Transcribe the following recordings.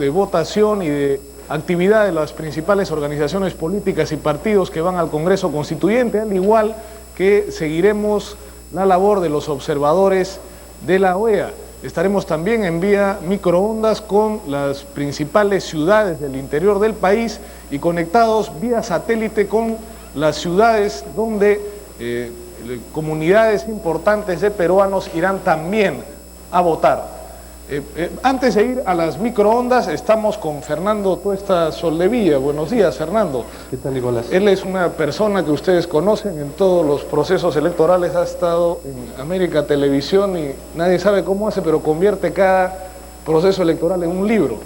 de votación y de actividad de las principales organizaciones políticas y partidos que van al Congreso Constituyente, al igual que seguiremos la labor de los observadores de la OEA. Estaremos también en vía microondas con las principales ciudades del interior del país y conectados vía satélite con las ciudades donde comunidades importantes de peruanos irán también a votar. Antes de ir a las microondas, estamos con Fernando Tuesta Soldevilla. Buenos días, Fernando. ¿Qué tal, Nicolás? Él es una persona que ustedes conocen en todos los procesos electorales, ha estado en América Televisión y nadie sabe cómo hace, pero convierte cada proceso electoral en un libro.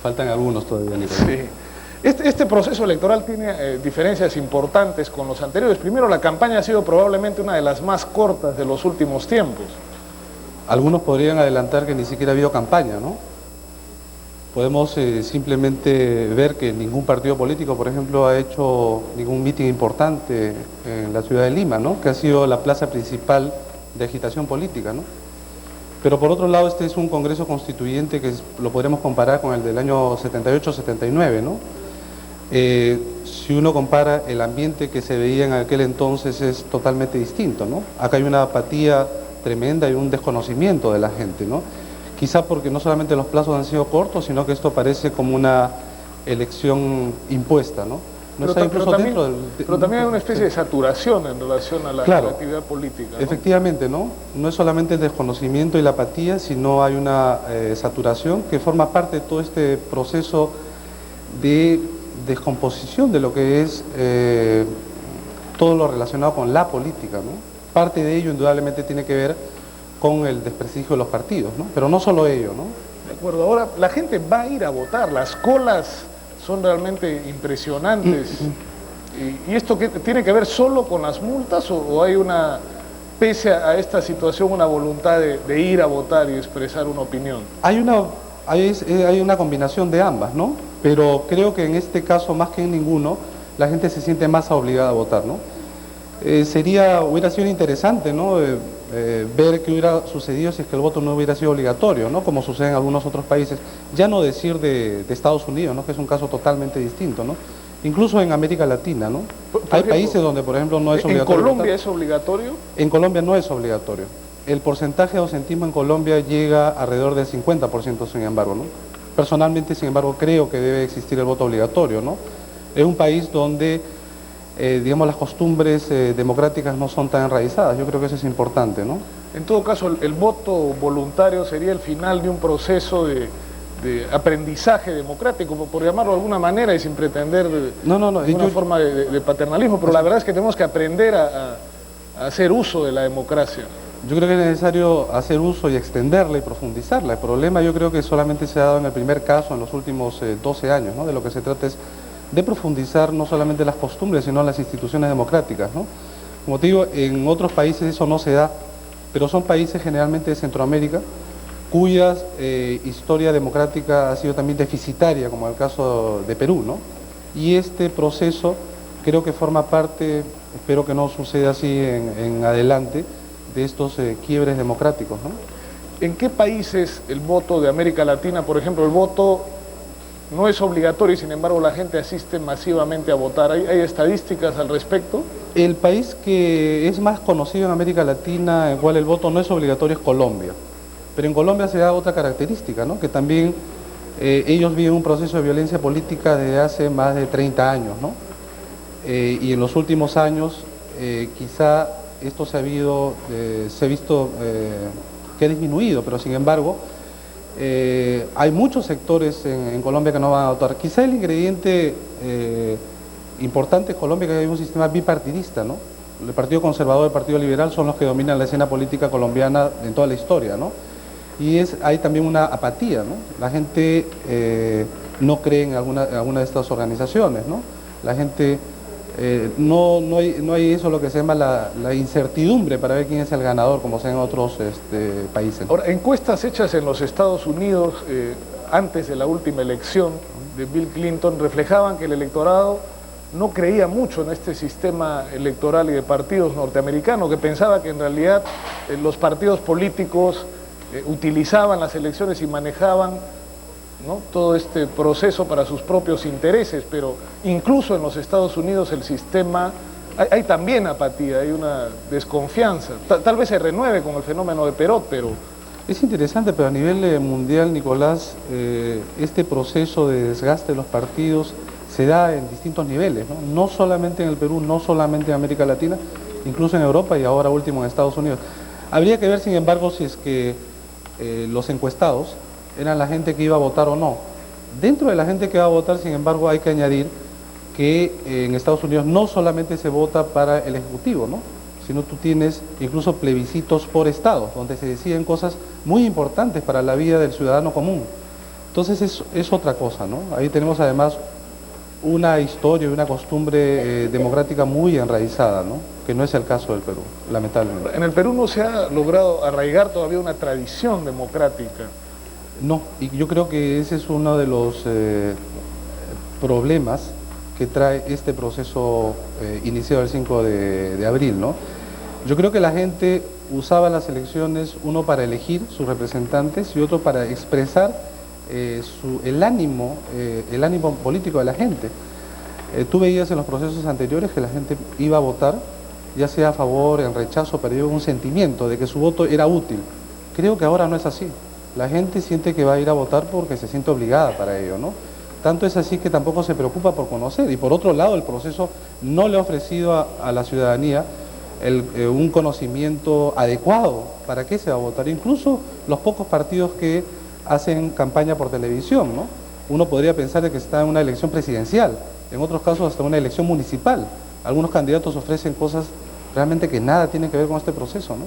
Faltan algunos todavía, Nicolás. Sí. Este proceso electoral tiene diferencias importantes con los anteriores. Primero, la campaña ha sido probablemente una de las más cortas de los últimos tiempos. Algunos podrían adelantar que ni siquiera ha habido campaña, ¿no? Podemos simplemente ver que ningún partido político, por ejemplo, ha hecho ningún mitin importante en la ciudad de Lima, ¿no? Que ha sido la plaza principal de agitación política, ¿no? Pero por otro lado, este es un Congreso Constituyente que lo podremos comparar con el del año 78-79, ¿no? Si uno compara el ambiente que se veía en aquel entonces es totalmente distinto, ¿no? Acá hay una apatía tremenda y un desconocimiento de la gente, ¿no? Quizá porque no solamente los plazos han sido cortos, sino que esto parece como una elección impuesta, ¿no? Pero también hay una especie de saturación en relación a la actividad política, ¿no? Efectivamente, ¿no? No es solamente el desconocimiento y la apatía, sino hay una saturación que forma parte de todo este proceso de descomposición de lo que es todo lo relacionado con la política, ¿no? Parte de ello indudablemente tiene que ver con el desprestigio de los partidos, ¿no? Pero no solo ello, ¿no? De acuerdo, ahora la gente va a ir a votar, las colas son realmente impresionantes. ¿Y esto qué tiene que ver solo con las multas o hay una, pese a esta situación, una voluntad de ir a votar y expresar una opinión? Hay una combinación de ambas, ¿no? Pero creo que en este caso, más que en ninguno, la gente se siente más obligada a votar, ¿no? Hubiera sido interesante, ¿no? Ver qué hubiera sucedido si es que el voto no hubiera sido obligatorio, ¿no? Como sucede en algunos otros países, ya no decir de Estados Unidos, ¿no? Que es un caso totalmente distinto, ¿no? Incluso en América Latina, ¿no? Hay países donde, por ejemplo, no es obligatorio. ¿En Colombia es obligatorio? En Colombia no es obligatorio. El porcentaje de ausentismo en Colombia llega alrededor del 50%, sin embargo, ¿no? Personalmente, sin embargo, creo que debe existir el voto obligatorio, ¿no? Es un país donde digamos, las costumbres democráticas no son tan enraizadas. Yo creo que eso es importante, ¿no? En todo caso, el voto voluntario sería el final de un proceso de aprendizaje democrático, por llamarlo de alguna manera y sin pretender una forma de paternalismo, pero la verdad es que tenemos que aprender a hacer uso de la democracia. Yo creo que es necesario hacer uso y extenderla y profundizarla. El problema yo creo que solamente se ha dado en el primer caso en los últimos 12 años, ¿no? De lo que se trata es de profundizar no solamente las costumbres, sino las instituciones democráticas, ¿no? Como te digo, en otros países eso no se da, pero son países generalmente de Centroamérica, cuya historia democrática ha sido también deficitaria, como el caso de Perú, ¿no? Y este proceso creo que forma parte, espero que no suceda así en adelante, de estos quiebres democráticos, ¿no? ¿En qué países el voto de América Latina, por ejemplo, el voto no es obligatorio y sin embargo la gente asiste masivamente a votar? ¿Hay estadísticas al respecto? El país que es más conocido en América Latina, en el cual el voto no es obligatorio, es Colombia. Pero en Colombia se da otra característica, ¿no? Que también ellos viven un proceso de violencia política desde hace más de 30 años, ¿no? Y en los últimos años quizá esto se ha visto que ha disminuido, pero sin embargo hay muchos sectores en Colombia que no van a votar. Quizá el ingrediente importante en Colombia es que hay un sistema bipartidista, ¿no? El Partido Conservador y el Partido Liberal son los que dominan la escena política colombiana en toda la historia, ¿no? Y hay también una apatía, ¿no? La gente no cree en alguna de estas organizaciones, ¿no? La gente no hay eso, lo que se llama la incertidumbre para ver quién es el ganador, como sea en otros países. Ahora, encuestas hechas en los Estados Unidos antes de la última elección de Bill Clinton reflejaban que el electorado no creía mucho en este sistema electoral y de partidos norteamericano, que pensaba que en realidad los partidos políticos utilizaban las elecciones y manejaban ¿no?, todo este proceso para sus propios intereses, pero incluso en los Estados Unidos el sistema, hay también apatía, hay una desconfianza. Tal vez se renueve con el fenómeno de Perot, pero... Es interesante, pero a nivel mundial, Nicolás, este proceso de desgaste de los partidos se da en distintos niveles, ¿no? No solamente en el Perú, no solamente en América Latina, incluso en Europa y ahora último en Estados Unidos. Habría que ver, sin embargo, si es que los encuestados eran la gente que iba a votar o no. Dentro de la gente que va a votar, sin embargo, hay que añadir que en Estados Unidos no solamente se vota para el Ejecutivo, ¿no?, sino tú tienes incluso plebiscitos por estado, donde se deciden cosas muy importantes para la vida del ciudadano común. Entonces es otra cosa, ¿no? Ahí tenemos además una historia y una costumbre democrática muy enraizada, ¿no?, que no es el caso del Perú, lamentablemente. En el Perú no se ha logrado arraigar todavía una tradición democrática. No, y yo creo que ese es uno de los problemas que trae este proceso iniciado el 5 de abril, ¿no? Yo creo que la gente usaba las elecciones, uno para elegir sus representantes y otro para expresar el ánimo político de la gente. Tú veías en los procesos anteriores que la gente iba a votar, ya sea a favor, en rechazo, pero iba un sentimiento de que su voto era útil. Creo que ahora no es así. La gente siente que va a ir a votar porque se siente obligada para ello, ¿no? Tanto es así que tampoco se preocupa por conocer. Y por otro lado, el proceso no le ha ofrecido a la ciudadanía un conocimiento adecuado para qué se va a votar. Incluso los pocos partidos que hacen campaña por televisión, ¿no? Uno podría pensar de que está en una elección presidencial, en otros casos hasta una elección municipal. Algunos candidatos ofrecen cosas realmente que nada tienen que ver con este proceso, ¿no?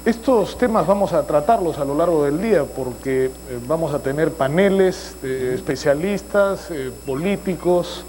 Estos temas vamos a tratarlos a lo largo del día porque vamos a tener paneles de especialistas, políticos,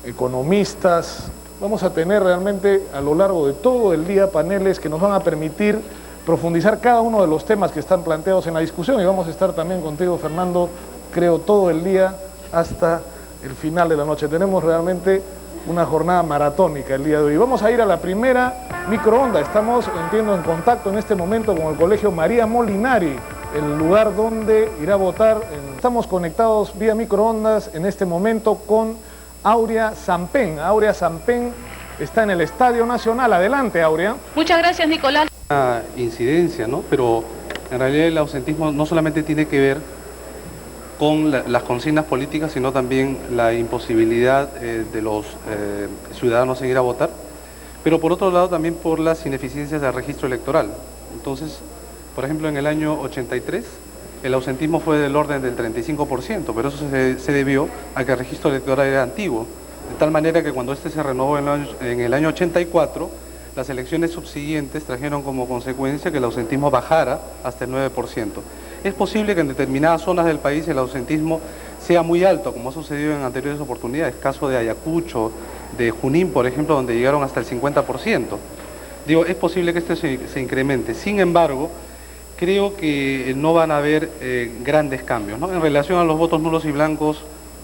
economistas. Vamos a tener realmente a lo largo de todo el día paneles que nos van a permitir profundizar cada uno de los temas que están planteados en la discusión, y vamos a estar también contigo, Fernando, creo todo el día hasta el final de la noche. Tenemos realmente una jornada maratónica el día de hoy. Vamos a ir a la primera microonda. Estamos, entiendo, en contacto en este momento con el Colegio María Molinari, el lugar donde irá a votar. Estamos conectados vía microondas en este momento con Aurea Sampén. Aurea Sampén está en el Estadio Nacional. Adelante, Aurea. Muchas gracias, Nicolás. Una incidencia, ¿no? Pero en realidad el ausentismo no solamente tiene que ver con las consignas políticas, sino también la imposibilidad de los ciudadanos en ir a votar, pero por otro lado también por las ineficiencias del registro electoral. Entonces, por ejemplo, en el año 83, el ausentismo fue del orden del 35%, pero eso se debió a que el registro electoral era antiguo, de tal manera que cuando este se renovó en el año 84, las elecciones subsiguientes trajeron como consecuencia que el ausentismo bajara hasta el 9%. Es posible que en determinadas zonas del país el ausentismo sea muy alto, como ha sucedido en anteriores oportunidades, caso de Ayacucho, de Junín, por ejemplo, donde llegaron hasta el 50%. Digo, es posible que esto se incremente. Sin embargo, creo que no van a haber grandes cambios, ¿no? En relación a los votos nulos y blancos,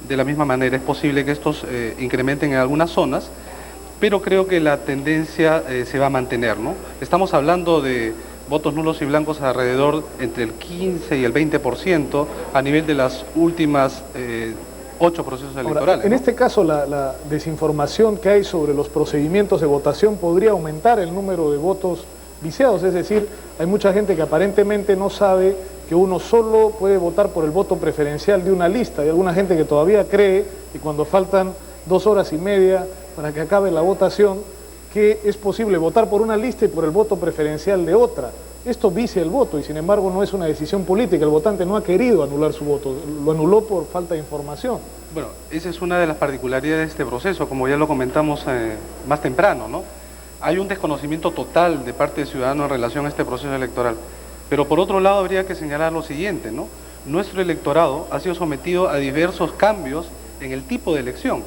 de la misma manera, es posible que estos incrementen en algunas zonas, pero creo que la tendencia se va a mantener, ¿no? Estamos hablando de votos nulos y blancos alrededor entre el 15 y el 20% a nivel de las últimas 8 procesos electorales. Ahora, en este caso, la desinformación que hay sobre los procedimientos de votación podría aumentar el número de votos viciados, es decir, hay mucha gente que aparentemente no sabe que uno solo puede votar por el voto preferencial de una lista. Hay alguna gente que todavía cree que cuando faltan 2 horas y media para que acabe la votación, que es posible votar por una lista y por el voto preferencial de otra. Esto vicia el voto y sin embargo no es una decisión política. El votante no ha querido anular su voto, lo anuló por falta de información. Bueno, esa es una de las particularidades de este proceso, como ya lo comentamos más temprano, ¿no? Hay un desconocimiento total de parte del ciudadano en relación a este proceso electoral. Pero por otro lado habría que señalar lo siguiente, ¿no? Nuestro electorado ha sido sometido a diversos cambios en el tipo de elección.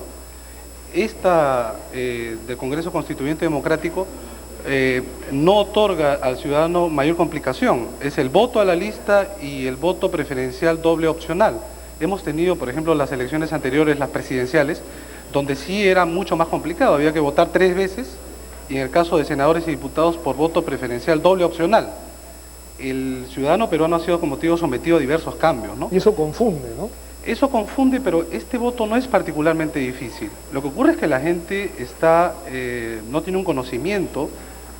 Esta del Congreso Constituyente Democrático no otorga al ciudadano mayor complicación, es el voto a la lista y el voto preferencial doble opcional. Hemos tenido, por ejemplo, las elecciones anteriores, las presidenciales, donde sí era mucho más complicado, había que votar 3 veces, y en el caso de senadores y diputados por voto preferencial doble opcional. el ciudadano peruano ha sido, como te digo, sometido a diversos cambios, ¿no? Y eso confunde, ¿no? Eso confunde, pero este voto no es particularmente difícil. Lo que ocurre es que la gente no tiene un conocimiento,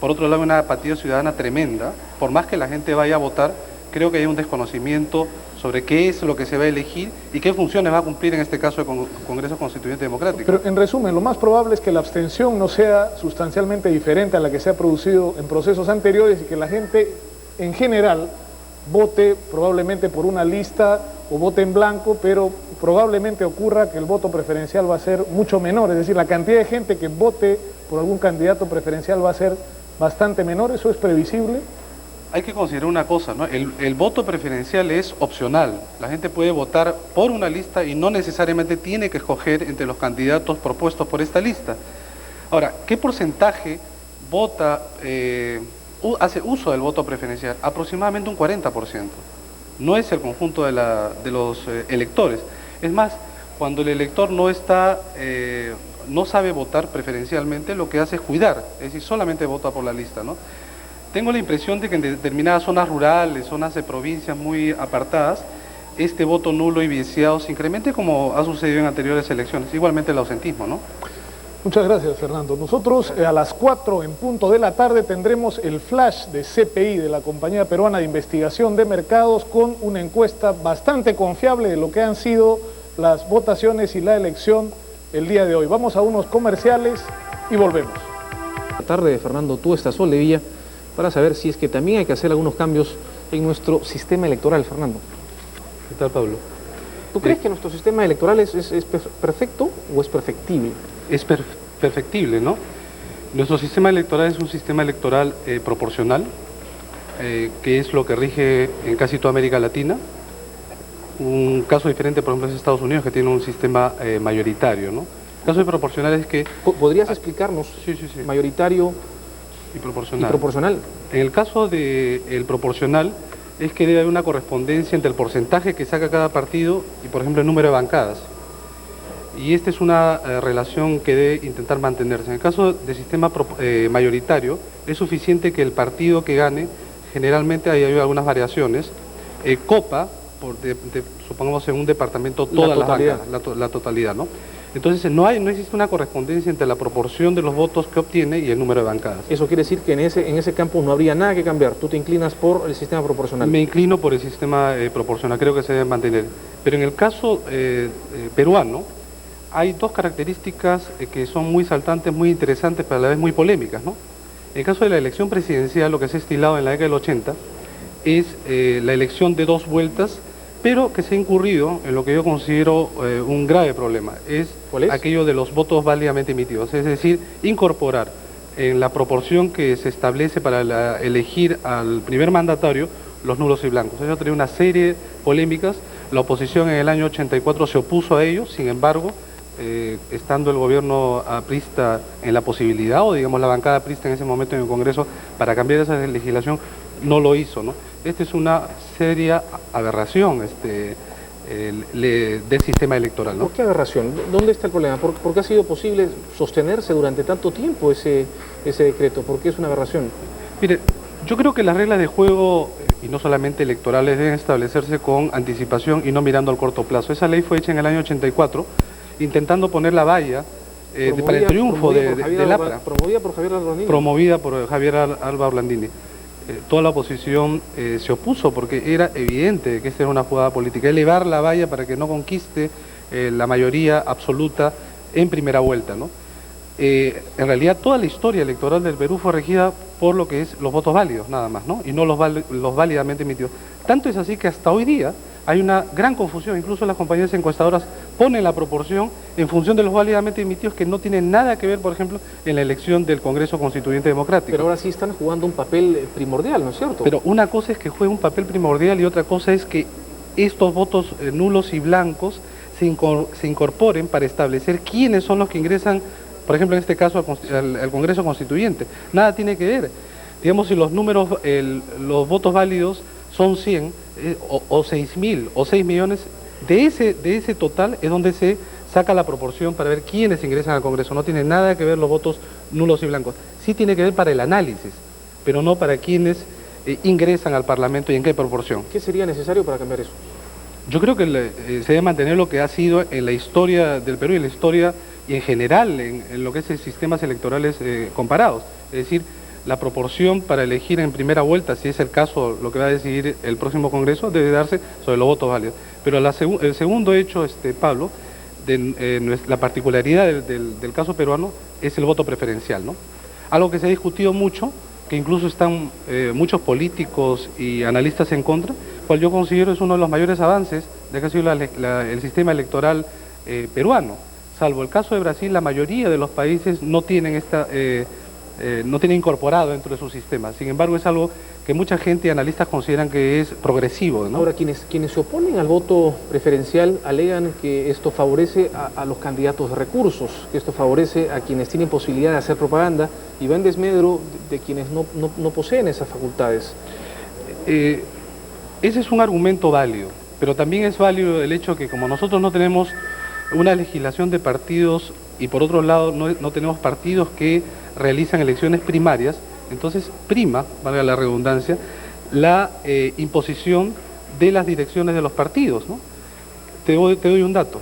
por otro lado una apatía ciudadana tremenda. Por más que la gente vaya a votar, creo que hay un desconocimiento sobre qué es lo que se va a elegir y qué funciones va a cumplir en este caso el Congreso Constituyente Democrático. Pero en resumen, lo más probable es que la abstención no sea sustancialmente diferente a la que se ha producido en procesos anteriores y que la gente en general vote probablemente por una lista o vote en blanco, pero probablemente ocurra que el voto preferencial va a ser mucho menor, es decir, la cantidad de gente que vote por algún candidato preferencial va a ser bastante menor. ¿Eso es previsible? Hay que considerar una cosa, ¿no? El voto preferencial es opcional. La gente puede votar por una lista y no necesariamente tiene que escoger entre los candidatos propuestos por esta lista. Ahora, ¿qué porcentaje hace uso del voto preferencial? Aproximadamente un 40%. No es el conjunto de los electores. Es más, cuando el elector no sabe votar preferencialmente, lo que hace es cuidar, es decir, solamente vota por la lista, ¿no? Tengo la impresión de que en determinadas zonas rurales, zonas de provincias muy apartadas, este voto nulo y viciado se incremente como ha sucedido en anteriores elecciones. Igualmente el ausentismo, ¿no? Muchas gracias, Fernando. Nosotros a las 4 en punto de la tarde tendremos el flash de CPI, de la Compañía Peruana de Investigación de Mercados, con una encuesta bastante confiable de lo que han sido las votaciones y la elección el día de hoy. Vamos a unos comerciales y volvemos. La tarde, Fernando, tú estás Solevilla, para saber si es que también hay que hacer algunos cambios en nuestro sistema electoral, Fernando. ¿Qué tal, Pablo? ¿Tú crees que nuestro sistema electoral es perfecto o es perfectible? Es perfectible, ¿no? Nuestro sistema electoral es un sistema electoral proporcional, que es lo que rige en casi toda América Latina. Un caso diferente, por ejemplo, es Estados Unidos, que tiene un sistema mayoritario, ¿no? El caso de proporcional es que... ¿Podrías explicarnos? Sí. Mayoritario y proporcional. Y proporcional. En el caso del proporcional, es que debe haber una correspondencia entre el porcentaje que saca cada partido y, por ejemplo, el número de bancadas. Y esta es una relación que debe intentar mantenerse. En el caso del sistema mayoritario, es suficiente que el partido que gane, generalmente hay algunas variaciones, copa, supongamos en un departamento, todas las bancadas, la totalidad, ¿no? Entonces no existe una correspondencia entre la proporción de los votos que obtiene y el número de bancadas. Eso quiere decir que en ese campo no habría nada que cambiar. Tú te inclinas por el sistema proporcional. Me inclino por el sistema proporcional, creo que se debe mantener. Pero en el caso peruano, hay dos características que son muy saltantes, muy interesantes, pero a la vez muy polémicas, ¿no? En el caso de la elección presidencial, lo que se ha estilado en la década del 80 es la elección de 2 vueltas, pero que se ha incurrido en lo que yo considero un grave problema. ¿Cuál es? Aquello de los votos válidamente emitidos, es decir, incorporar en la proporción que se establece para elegir al primer mandatario los nulos y blancos. Eso trae una serie de polémicas. La oposición en el año 84 se opuso a ello, sin embargo, estando el gobierno aprista en la posibilidad, o digamos la bancada aprista en ese momento en el Congreso, para cambiar esa legislación, no lo hizo, ¿no? Esta es una seria aberración del sistema electoral, ¿no? ¿Por qué aberración? ¿Dónde está el problema? ¿Por qué ha sido posible sostenerse durante tanto tiempo ese decreto? ¿Por qué es una aberración? Mire, yo creo que las reglas de juego, y no solamente electorales, deben establecerse con anticipación y no mirando al corto plazo. Esa ley fue hecha en el año 84, intentando poner la valla para el triunfo del APRA. Promovida por Javier Alba Orlandini. Promovida por Javier Alba Orlandini. Toda la oposición se opuso porque era evidente que esta era una jugada política, elevar la valla para que no conquiste la mayoría absoluta en primera vuelta, ¿no? En realidad toda la historia electoral del Perú fue regida por lo que es los votos válidos, nada más, ¿no? Y no los válidamente emitidos. Tanto es así que hasta hoy día hay una gran confusión, incluso las compañías encuestadoras ponen la proporción en función de los válidamente emitidos, que no tienen nada que ver, por ejemplo, en la elección del Congreso Constituyente Democrático. Pero ahora sí están jugando un papel primordial, ¿no es cierto? Pero una cosa es que juegue un papel primordial y otra cosa es que estos votos nulos y blancos se incorporen para establecer quiénes son los que ingresan, por ejemplo, en este caso al Congreso Constituyente. Nada tiene que ver. Digamos, si los números, los votos válidos son 100 o 6.000 o 6 millones, de ese total es donde se saca la proporción para ver quiénes ingresan al Congreso. No tiene nada que ver los votos nulos y blancos. Sí tiene que ver para el análisis, pero no para quienes ingresan al Parlamento y en qué proporción. ¿Qué sería necesario para cambiar eso? Yo creo que se debe mantener lo que ha sido en la historia del Perú y en la historia y en general en lo que es sistemas electorales comparados. Es decir, la proporción para elegir en primera vuelta, si es el caso lo que va a decidir el próximo Congreso, debe darse sobre los votos válidos. Pero el segundo hecho, Pablo, la particularidad del caso peruano es el voto preferencial, ¿no? Algo que se ha discutido mucho, que incluso están muchos políticos y analistas en contra, cual yo considero es uno de los mayores avances de que ha sido el sistema electoral peruano. Salvo el caso de Brasil, la mayoría de los países no tienen no tienen incorporado dentro de su sistema. Sin embargo, es algo que mucha gente y analistas consideran que es progresivo, ¿no? Ahora, quienes se oponen al voto preferencial alegan que esto favorece a los candidatos de recursos, que esto favorece a quienes tienen posibilidad de hacer propaganda y va en desmedro de quienes no poseen esas facultades. Ese es un argumento válido, pero también es válido el hecho que como nosotros no tenemos una legislación de partidos y por otro lado no tenemos partidos que realizan elecciones primarias, entonces prima, valga la redundancia, la imposición de las direcciones de los partidos, ¿no? Te doy un dato.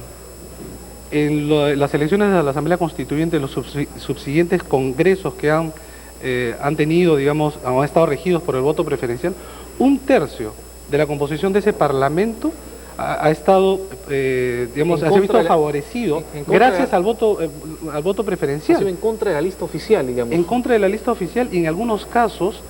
En las elecciones de la Asamblea Constituyente, los subsiguientes congresos que han tenido, digamos, han estado regidos por el voto preferencial, 1/3 de la composición de ese Parlamento ha estado, digamos, ha visto favorecido gracias al voto preferencial. Ha sido en contra de la lista oficial, digamos. En contra de la lista oficial y en algunos casos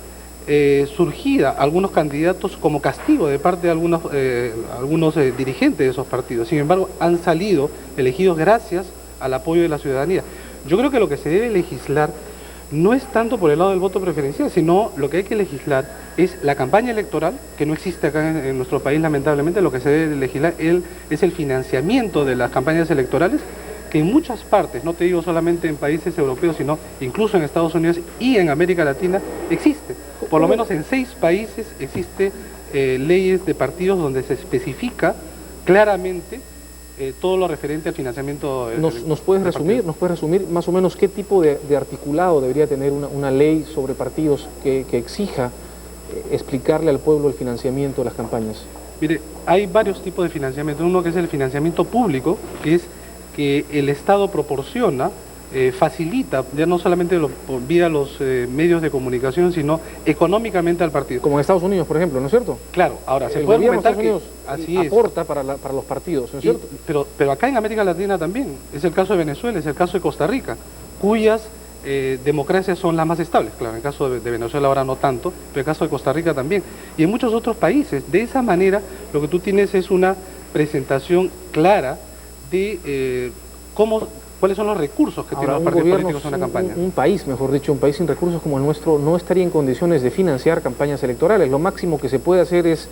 surgida algunos candidatos como castigo de parte de algunos dirigentes de esos partidos. Sin embargo, han salido elegidos gracias al apoyo de la ciudadanía. Yo creo que lo que se debe legislar no es tanto por el lado del voto preferencial, sino lo que hay que legislar es la campaña electoral, que no existe acá en nuestro país lamentablemente. Lo que se debe legislar es el financiamiento de las campañas electorales, que en muchas partes, no te digo solamente en países europeos, sino incluso en Estados Unidos y en América Latina, existe. Por lo menos en 6 países existe leyes de partidos donde se especifica claramente todo lo referente al financiamiento. ¿Nos puedes resumir más o menos qué tipo de articulado debería tener una ley sobre partidos que exija explicarle al pueblo el financiamiento de las campañas? Mire, hay varios tipos de financiamiento. Uno que es el financiamiento público, que es que el Estado proporciona, facilita, ya no solamente vía los medios de comunicación, sino económicamente al partido. Como en Estados Unidos, por ejemplo, ¿no es cierto? Claro, ahora se puede comentar que así aporta para los partidos, ¿no es cierto? Pero acá en América Latina también, es el caso de Venezuela, es el caso de Costa Rica, cuyas democracias son las más estables. Claro, en el caso de Venezuela ahora no tanto, pero en el caso de Costa Rica también. Y en muchos otros países. De esa manera, lo que tú tienes es una presentación clara de cuáles son los recursos que tienen los partidos políticos en una campaña. Un país, mejor dicho, un país sin recursos como el nuestro no estaría en condiciones de financiar campañas electorales. Lo máximo que se puede hacer es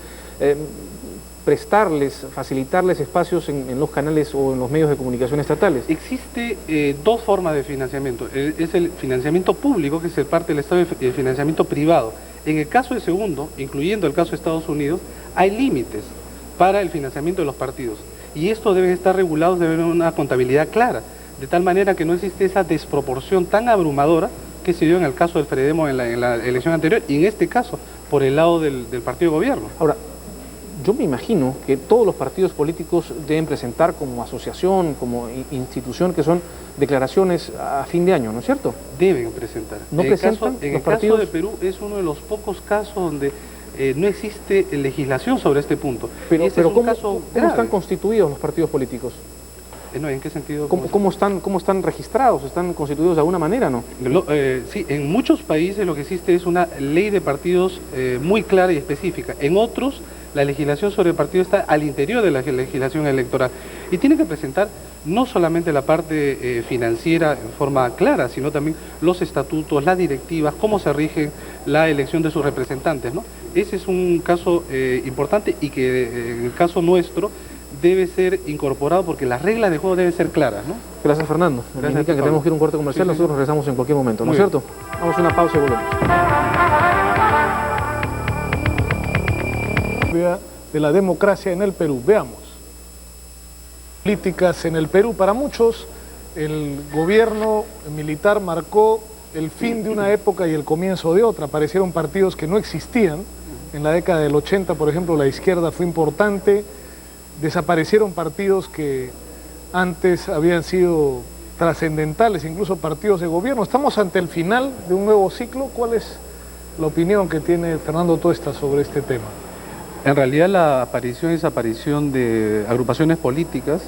facilitarles espacios en los canales o en los medios de comunicación estatales. Existe 2 formas de financiamiento. Es el financiamiento público, que es parte del Estado, y el financiamiento privado. En el caso de segundo, incluyendo el caso de Estados Unidos, hay límites para el financiamiento de los partidos. Y esto deben estar regulados, debe haber una contabilidad clara, de tal manera que no existe esa desproporción tan abrumadora que se dio en el caso del Fredemo en la elección anterior y en este caso por el lado del partido de gobierno. Ahora, yo me imagino que todos los partidos políticos deben presentar como asociación, como institución, que son declaraciones a fin de año, ¿no es cierto? Deben presentar. ¿No presentan? En el caso de Perú es uno de los pocos casos donde no existe legislación sobre este punto. Pero ¿cómo están constituidos los partidos políticos? No, ¿en qué sentido? ¿Cómo están registrados? ¿Están constituidos de alguna manera, no? Sí, en muchos países lo que existe es una ley de partidos muy clara y específica. En otros, la legislación sobre el partido está al interior de la legislación electoral. Y tiene que presentar no solamente la parte financiera en forma clara, sino también los estatutos, las directivas, cómo se rige la elección de sus representantes, ¿no? Ese es un caso importante y que en el caso nuestro debe ser incorporado porque las reglas de juego deben ser claras, ¿no? Gracias, Fernando. Me indican que tenemos que ir a un corte comercial, nosotros regresamos en cualquier momento, ¿no es cierto? Vamos a una pausa y volvemos. De la democracia en el Perú, veamos. Políticas en el Perú, para muchos el gobierno militar marcó el fin de una época y el comienzo de otra. Aparecieron partidos que no existían. En la década del 80, por ejemplo, la izquierda fue importante. Desaparecieron partidos que antes habían sido trascendentales, incluso partidos de gobierno. Estamos ante el final de un nuevo ciclo. ¿Cuál es la opinión que tiene Fernando Tuesta sobre este tema? En realidad la aparición y desaparición de agrupaciones políticas,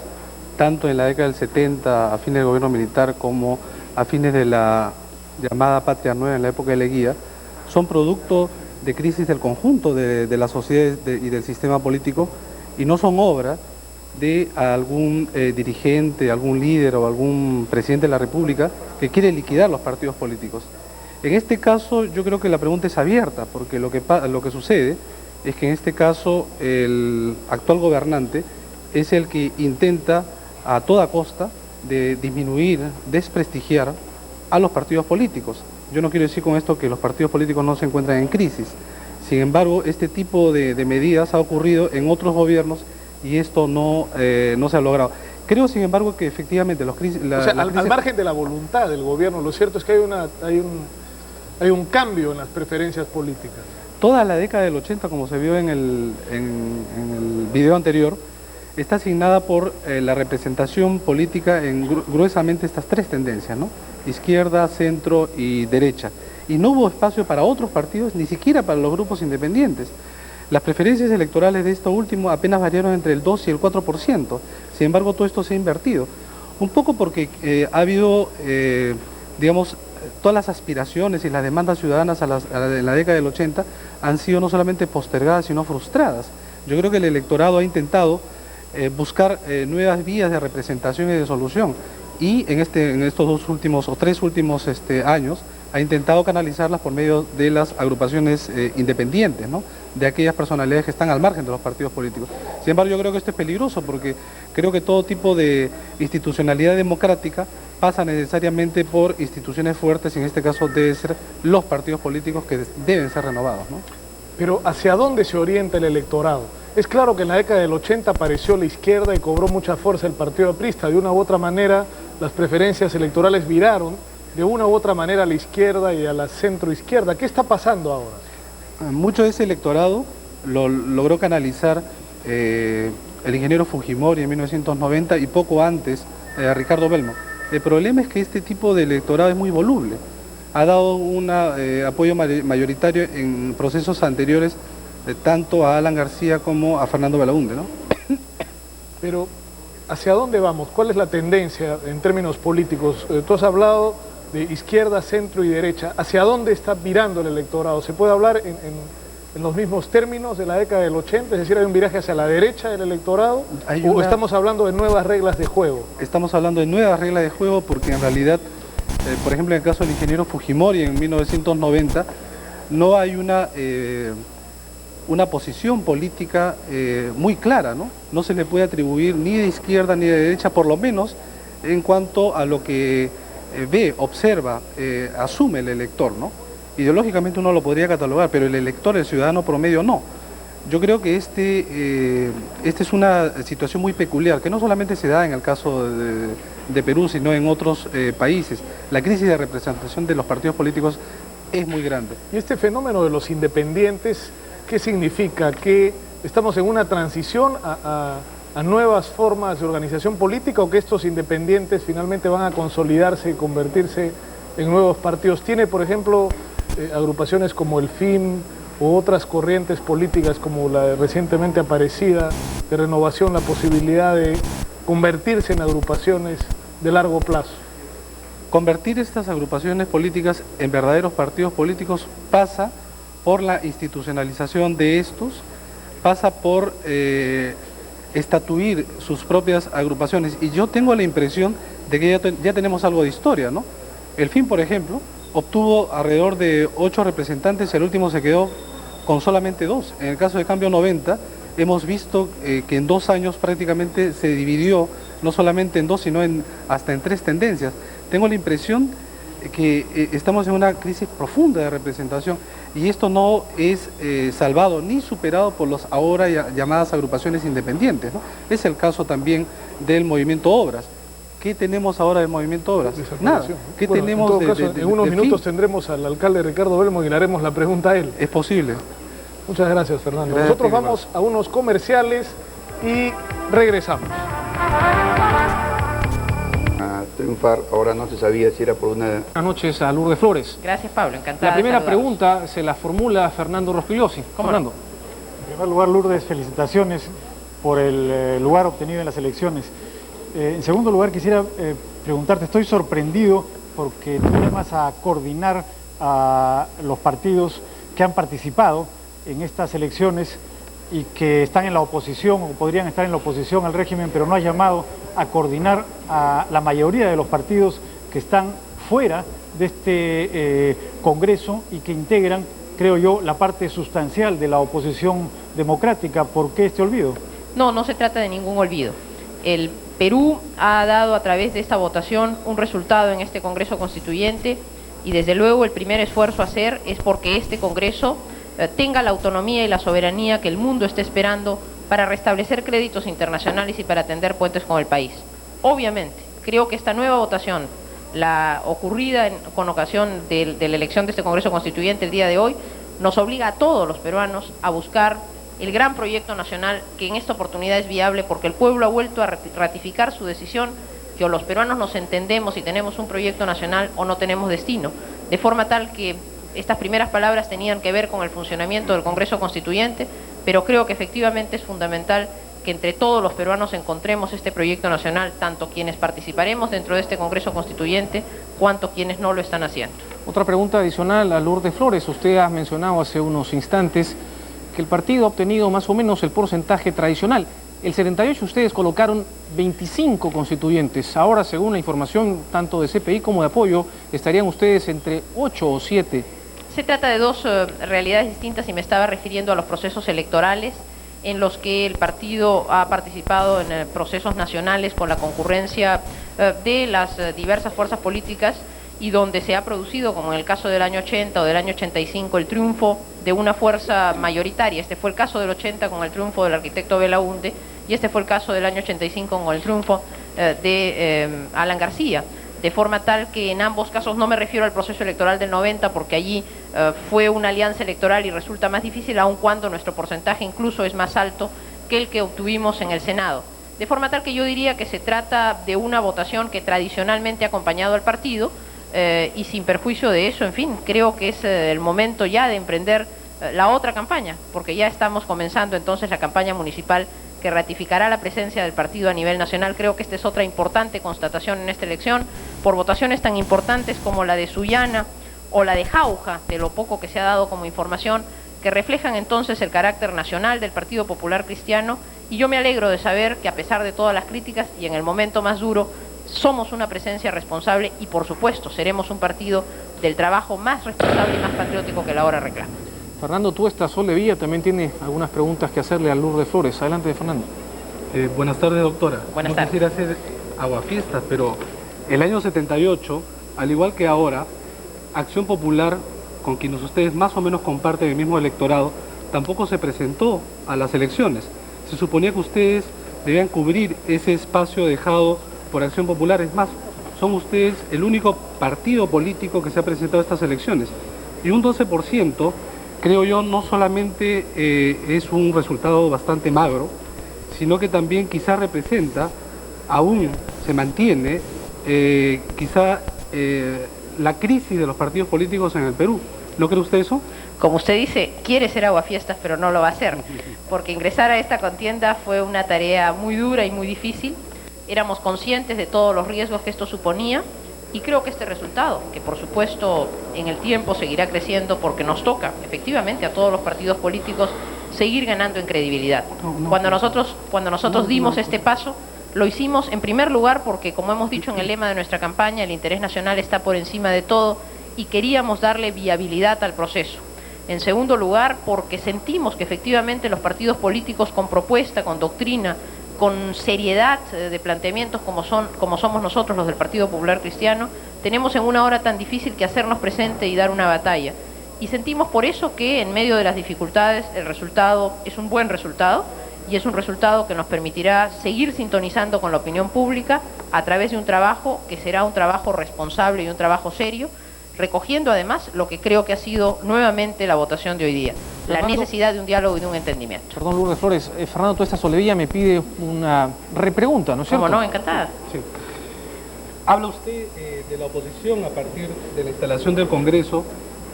tanto en la década del 70, a fines del gobierno militar, como a fines de la llamada Patria Nueva en la época de Leguía, son producto de crisis del conjunto de la sociedad y del sistema político, y no son obra de algún dirigente, algún líder o algún presidente de la República que quiere liquidar los partidos políticos. En este caso yo creo que la pregunta es abierta, porque lo que sucede es que en este caso el actual gobernante es el que intenta a toda costa de disminuir, desprestigiar a los partidos políticos. Yo no quiero decir con esto que los partidos políticos no se encuentran en crisis. Sin embargo, este tipo de medidas ha ocurrido en otros gobiernos y esto no se ha logrado. Creo, sin embargo, que efectivamente al margen de la voluntad del gobierno, lo cierto es que hay un cambio en las preferencias políticas. Toda la década del 80, como se vio en el video anterior, está asignada por la representación política en gruesamente estas tres tendencias, ¿no? Izquierda, centro y derecha. Y no hubo espacio para otros partidos, ni siquiera para los grupos independientes. Las preferencias electorales de esto último apenas variaron entre el 2 y el 4%. Sin embargo, todo esto se ha invertido. Un poco porque ha habido, digamos, todas las aspiraciones y las demandas ciudadanas en la década del 80 han sido no solamente postergadas, sino frustradas. Yo creo que el electorado ha intentado buscar nuevas vías de representación y de solución, y en estos tres últimos años ha intentado canalizarlas por medio de las agrupaciones independientes, ¿no? De aquellas personalidades que están al margen de los partidos políticos. Sin embargo, yo creo que esto es peligroso, porque creo que todo tipo de institucionalidad democrática pasa necesariamente por instituciones fuertes, y en este caso deben ser los partidos políticos que deben ser renovados, ¿no? Pero ¿hacia dónde se orienta el electorado? Es claro que en la década del 80 apareció la izquierda y cobró mucha fuerza el partido aprista. De una u otra manera, las preferencias electorales viraron de una u otra manera a la izquierda y a la centroizquierda. ¿Qué está pasando ahora? Mucho de ese electorado lo logró canalizar el ingeniero Fujimori en 1990 y poco antes Ricardo Belmo. El problema es que este tipo de electorado es muy voluble. Ha dado un apoyo mayoritario en procesos anteriores tanto a Alan García como a Fernando Belaúnde, ¿no? Pero, ¿hacia dónde vamos? ¿Cuál es la tendencia en términos políticos? Tú has hablado de izquierda, centro y derecha. ¿Hacia dónde está virando el electorado? ¿Se puede hablar en los mismos términos de la década del 80? Es decir, ¿hay un viraje hacia la derecha del electorado? ¿O estamos hablando de nuevas reglas de juego? Estamos hablando de nuevas reglas de juego, porque en realidad, por ejemplo, en el caso del ingeniero Fujimori en 1990, no hay una posición política muy clara, ¿no? No se le puede atribuir ni de izquierda ni de derecha, por lo menos en cuanto a lo que ve, observa, asume el elector, ¿no? Ideológicamente uno lo podría catalogar, pero el elector, el ciudadano promedio, no. Yo creo que esta es una situación muy peculiar, que no solamente se da en el caso de Perú, sino en otros países. La crisis de representación de los partidos políticos es muy grande. ¿Y este fenómeno de los independientes, qué significa? ¿Que estamos en una transición a nuevas formas de organización política, o que estos independientes finalmente van a consolidarse y convertirse en nuevos partidos? ¿Tiene, por ejemplo, agrupaciones como el FIM u otras corrientes políticas como la recientemente aparecida de Renovación la posibilidad de convertirse en agrupaciones de largo plazo? Convertir estas agrupaciones políticas en verdaderos partidos políticos pasa por la institucionalización de estos, pasa por estatuir sus propias agrupaciones. Y yo tengo la impresión de que ya tenemos algo de historia, ¿no? El FIM, por ejemplo, obtuvo alrededor de 8 representantes y el último se quedó con solamente 2. En el caso de Cambio 90, hemos visto que en 2 años prácticamente se dividió, no solamente en 2, sino hasta en 3 tendencias. Tengo la impresión que estamos en una crisis profunda de representación, y esto no es salvado ni superado por las ahora llamadas agrupaciones independientes, ¿no? Es el caso también del movimiento Obras. ¿Qué tenemos ahora del movimiento Obras? Nada. ¿Qué Bueno, tenemos en todo caso, en unos minutos fin? tendremos al alcalde Ricardo Belmo y le haremos la pregunta a él. Es posible. Muchas gracias, Fernando. Gracias, Nosotros Tigre. vamos a unos comerciales y regresamos. A triunfar, ahora no se sabía si era por una... Buenas noches a Lourdes Flores. Gracias, Pablo, encantada. La primera de saludarlos. pregunta se la formula Fernando Rospigliosi. Fernando. En primer lugar, Lourdes, felicitaciones por el lugar obtenido en las elecciones. En segundo lugar, quisiera preguntarte, estoy sorprendido porque tú llamas a coordinar a los partidos que han participado en estas elecciones y que están en la oposición o podrían estar en la oposición al régimen, pero no has llamado a coordinar a la mayoría de los partidos que están fuera de este Congreso y que integran, creo yo, la parte sustancial de la oposición democrática. ¿Por qué este olvido? No, no se trata de ningún olvido. El Perú ha dado a través de esta votación un resultado en este Congreso Constituyente y desde luego el primer esfuerzo a hacer es porque este Congreso tenga la autonomía y la soberanía que el mundo está esperando para restablecer créditos internacionales y para tender puentes con el país. Obviamente, creo que esta nueva votación, la ocurrida con ocasión de la elección de este Congreso Constituyente el día de hoy, nos obliga a todos los peruanos a buscar el gran proyecto nacional que en esta oportunidad es viable porque el pueblo ha vuelto a ratificar su decisión que o los peruanos nos entendemos y tenemos un proyecto nacional o no tenemos destino, de forma tal que estas primeras palabras tenían que ver con el funcionamiento del Congreso Constituyente, pero creo que efectivamente es fundamental que entre todos los peruanos encontremos este proyecto nacional, tanto quienes participaremos dentro de este Congreso Constituyente, cuanto quienes no lo están haciendo. Otra pregunta adicional a Lourdes Flores. Usted ha mencionado hace unos instantes que el partido ha obtenido más o menos el porcentaje tradicional. El 78 ustedes colocaron 25 constituyentes. Ahora, según la información tanto de CPI como de apoyo, estarían ustedes entre 8 o 7. Se trata de dos realidades distintas y me estaba refiriendo a los procesos electorales en los que el partido ha participado en procesos nacionales con la concurrencia de las diversas fuerzas políticas y donde se ha producido, como en el caso del año 80 o del año 85, el triunfo de una fuerza mayoritaria. Este fue el caso del 80 con el triunfo del arquitecto Belaúnde y este fue el caso del año 85 con el triunfo de Alan García. De forma tal que en ambos casos no me refiero al proceso electoral del 90 porque allí fue una alianza electoral y resulta más difícil aun cuando nuestro porcentaje incluso es más alto que el que obtuvimos en el Senado. De forma tal que yo diría que se trata de una votación que tradicionalmente ha acompañado al partido y sin perjuicio de eso, en fin, creo que es el momento ya de emprender la otra campaña, porque ya estamos comenzando entonces la campaña municipal que ratificará la presencia del partido a nivel nacional. Creo que esta es otra importante constatación en esta elección, por votaciones tan importantes como la de Sullana o la de Jauja, de lo poco que se ha dado como información, que reflejan entonces el carácter nacional del Partido Popular Cristiano, y yo me alegro de saber que a pesar de todas las críticas y en el momento más duro, somos una presencia responsable y por supuesto seremos un partido del trabajo más responsable y más patriótico que la hora reclama. Fernando Tuesta, Sol de Villa, también tiene algunas preguntas que hacerle a Lourdes Flores. Adelante, Fernando. Buenas tardes, doctora. Buenas no tardes. quisiera hacer aguafiestas, pero el año 78, al igual que ahora, Acción Popular, con quienes ustedes más o menos comparten el mismo electorado, tampoco se presentó a las elecciones. Se suponía que ustedes debían cubrir ese espacio dejado por Acción Popular. Es más, son ustedes el único partido político que se ha presentado a estas elecciones. Y un 12%, creo yo, no solamente es un resultado bastante magro, sino que también quizá representa, aún se mantiene, quizá la crisis de los partidos políticos en el Perú. ¿No cree usted eso? Como usted dice, quiere ser aguafiestas, pero no lo va a hacer, porque ingresar a esta contienda fue una tarea muy dura y muy difícil. Éramos conscientes de todos los riesgos que esto suponía y creo que este resultado, que por supuesto en el tiempo seguirá creciendo porque nos toca efectivamente a todos los partidos políticos seguir ganando en credibilidad. Cuando nosotros dimos este paso, lo hicimos en primer lugar porque, como hemos dicho en el lema de nuestra campaña, el interés nacional está por encima de todo y queríamos darle viabilidad al proceso. En segundo lugar, porque sentimos que efectivamente los partidos políticos con propuesta, con doctrina, con seriedad de planteamientos como somos nosotros los del Partido Popular Cristiano, tenemos en una hora tan difícil que hacernos presente y dar una batalla. Y sentimos por eso que en medio de las dificultades el resultado es un buen resultado y es un resultado que nos permitirá seguir sintonizando con la opinión pública a través de un trabajo que será un trabajo responsable y un trabajo serio, recogiendo además lo que creo que ha sido nuevamente la votación de hoy día, la necesidad de un diálogo y de un entendimiento. Perdón, Lourdes Flores, Fernando Tuesta Solevilla me pide una repregunta, ¿no es cierto? ¿Cómo no? Encantada. Sí. Habla usted de la oposición a partir de la instalación del Congreso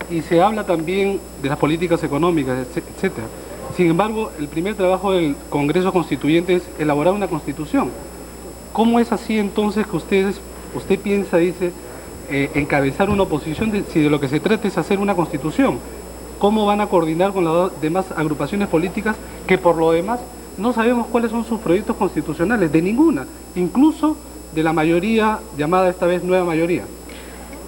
y se habla también de las políticas económicas, etcétera. Sin embargo, el primer trabajo del Congreso Constituyente es elaborar una Constitución. ¿Cómo es así entonces que usted piensa, dice, encabezar una oposición si de lo que se trata es hacer una Constitución? ¿Cómo van a coordinar con las demás agrupaciones políticas que por lo demás no sabemos cuáles son sus proyectos constitucionales? De ninguna, incluso de la mayoría llamada esta vez nueva mayoría.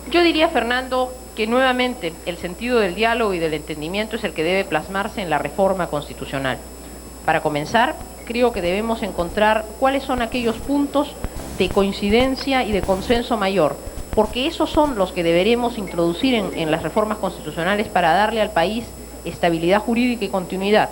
Yo diría, Fernando, que nuevamente el sentido del diálogo y del entendimiento es el que debe plasmarse en la reforma constitucional. Para comenzar, creo que debemos encontrar cuáles son aquellos puntos de coincidencia y de consenso mayor, porque esos son los que deberemos introducir en las reformas constitucionales para darle al país estabilidad jurídica y continuidad.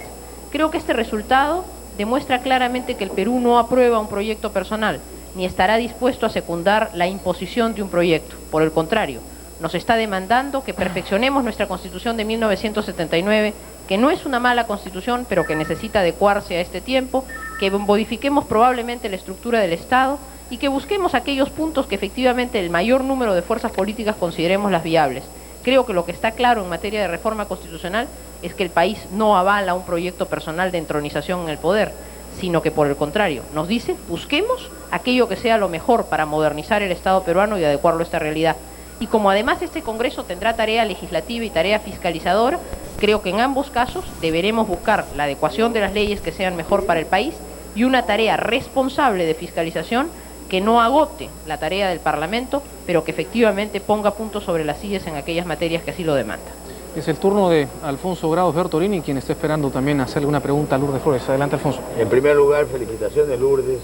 Creo que este resultado demuestra claramente que el Perú no aprueba un proyecto personal, ni estará dispuesto a secundar la imposición de un proyecto. Por el contrario, nos está demandando que perfeccionemos nuestra Constitución de 1979, que no es una mala Constitución, pero que necesita adecuarse a este tiempo, que modifiquemos probablemente la estructura del Estado y que busquemos aquellos puntos que efectivamente el mayor número de fuerzas políticas consideremos las viables. Creo que lo que está claro en materia de reforma constitucional es que el país no avala un proyecto personal de entronización en el poder, sino que por el contrario, nos dice, busquemos aquello que sea lo mejor para modernizar el Estado peruano y adecuarlo a esta realidad. Y como además este Congreso tendrá tarea legislativa y tarea fiscalizadora, creo que en ambos casos deberemos buscar la adecuación de las leyes que sean mejor para el país y una tarea responsable de fiscalización que no agote la tarea del Parlamento, pero que efectivamente ponga puntos sobre las sillas en aquellas materias que así lo demandan. Es el turno de Alfonso Grados Bertolini, quien está esperando también hacerle una pregunta a Lourdes Flores. Adelante, Alfonso. En primer lugar, felicitaciones, Lourdes.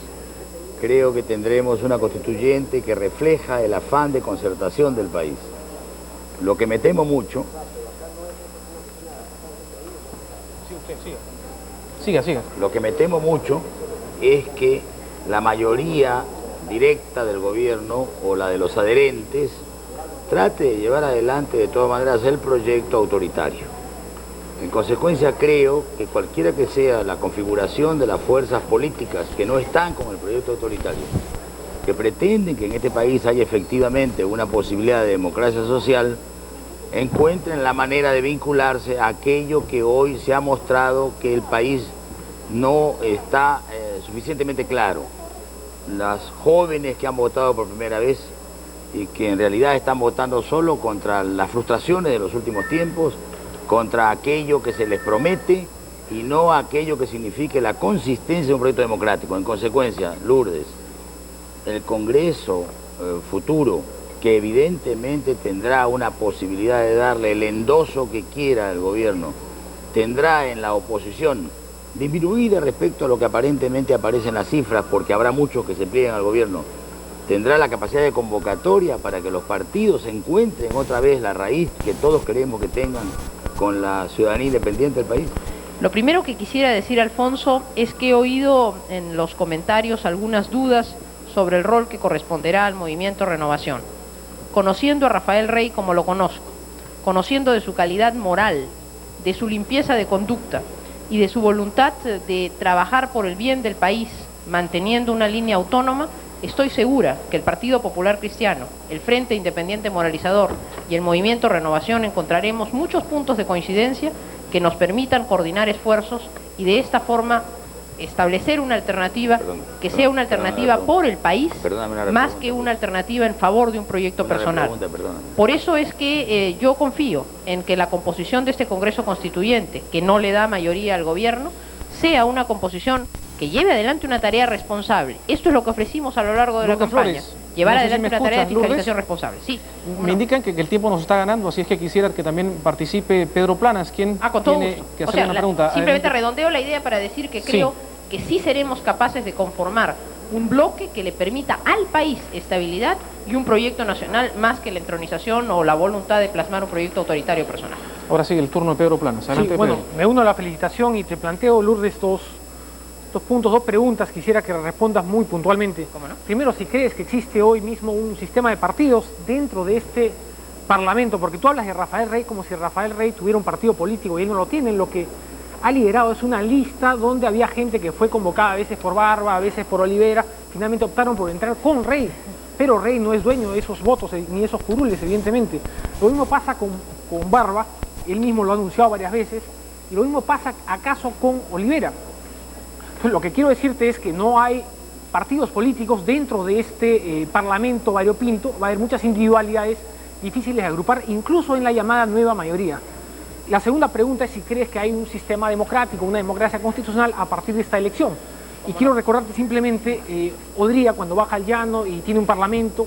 Creo que tendremos una constituyente que refleja el afán de concertación del país. Lo que me temo mucho... Siga. Lo que me temo mucho es que la mayoría directa del gobierno o la de los adherentes trate de llevar adelante de todas maneras el proyecto autoritario. En consecuencia, creo que cualquiera que sea la configuración de las fuerzas políticas que no están con el proyecto autoritario, que pretenden que en este país haya efectivamente una posibilidad de democracia social, encuentren la manera de vincularse a aquello que hoy se ha mostrado que el país no está suficientemente claro. Las jóvenes que han votado por primera vez y que en realidad están votando solo contra las frustraciones de los últimos tiempos, contra aquello que se les promete y no aquello que signifique la consistencia de un proyecto democrático. En consecuencia, Lourdes, el Congreso futuro, que evidentemente tendrá una posibilidad de darle el endoso que quiera al gobierno, tendrá en la oposición disminuida respecto a lo que aparentemente aparece en las cifras, porque habrá muchos que se plieguen al gobierno, tendrá la capacidad de convocatoria para que los partidos encuentren otra vez la raíz que todos queremos que tengan con la ciudadanía independiente del país. Lo primero que quisiera decir, Alfonso, es que he oído en los comentarios algunas dudas sobre el rol que corresponderá al Movimiento Renovación. Conociendo a Rafael Rey como lo conozco, conociendo de su calidad moral, de su limpieza de conducta y de su voluntad de trabajar por el bien del país, manteniendo una línea autónoma, estoy segura que el Partido Popular Cristiano, el Frente Independiente Moralizador y el Movimiento Renovación encontraremos muchos puntos de coincidencia que nos permitan coordinar esfuerzos y de esta forma establecer una alternativa que sea una alternativa por el país, más que una alternativa en favor de un proyecto personal. Por eso es que yo confío en que la composición de este Congreso Constituyente, que no le da mayoría al gobierno, sea una composición que lleve adelante una tarea responsable. Esto es lo que ofrecimos a lo largo de la campaña. Llevar adelante una tarea de fiscalización responsable. Sí. Me indican que el tiempo nos está ganando, así es que quisiera que también participe Pedro Planas, quien tiene que hacer una pregunta. Simplemente redondeo la idea para decir que creo que sí seremos capaces de conformar un bloque que le permita al país estabilidad y un proyecto nacional más que la entronización o la voluntad de plasmar un proyecto autoritario personal. Ahora sigue el turno de Pedro Planas. Adelante, bueno, Pedro. me uno a la felicitación y te planteo, Lourdes, 2 puntos, 2 preguntas, quisiera que respondas muy puntualmente. ¿Cómo no? Primero, si crees que existe hoy mismo un sistema de partidos dentro de este Parlamento, porque tú hablas de Rafael Rey como si Rafael Rey tuviera un partido político y él no lo tiene. Lo que ha liderado es una lista donde había gente que fue convocada a veces por Barba, a veces por Olivera, finalmente optaron por entrar con Rey, pero Rey no es dueño de esos votos ni de esos curules, evidentemente. Lo mismo pasa con Barba, él mismo lo ha anunciado varias veces, y lo mismo pasa acaso con Olivera. Entonces, lo que quiero decirte es que no hay partidos políticos dentro de este Parlamento variopinto, va a haber muchas individualidades difíciles de agrupar, incluso en la llamada nueva mayoría. La segunda pregunta es si crees que hay un sistema democrático, una democracia constitucional a partir de esta elección. Y quiero recordarte simplemente, Odría cuando baja al llano y tiene un parlamento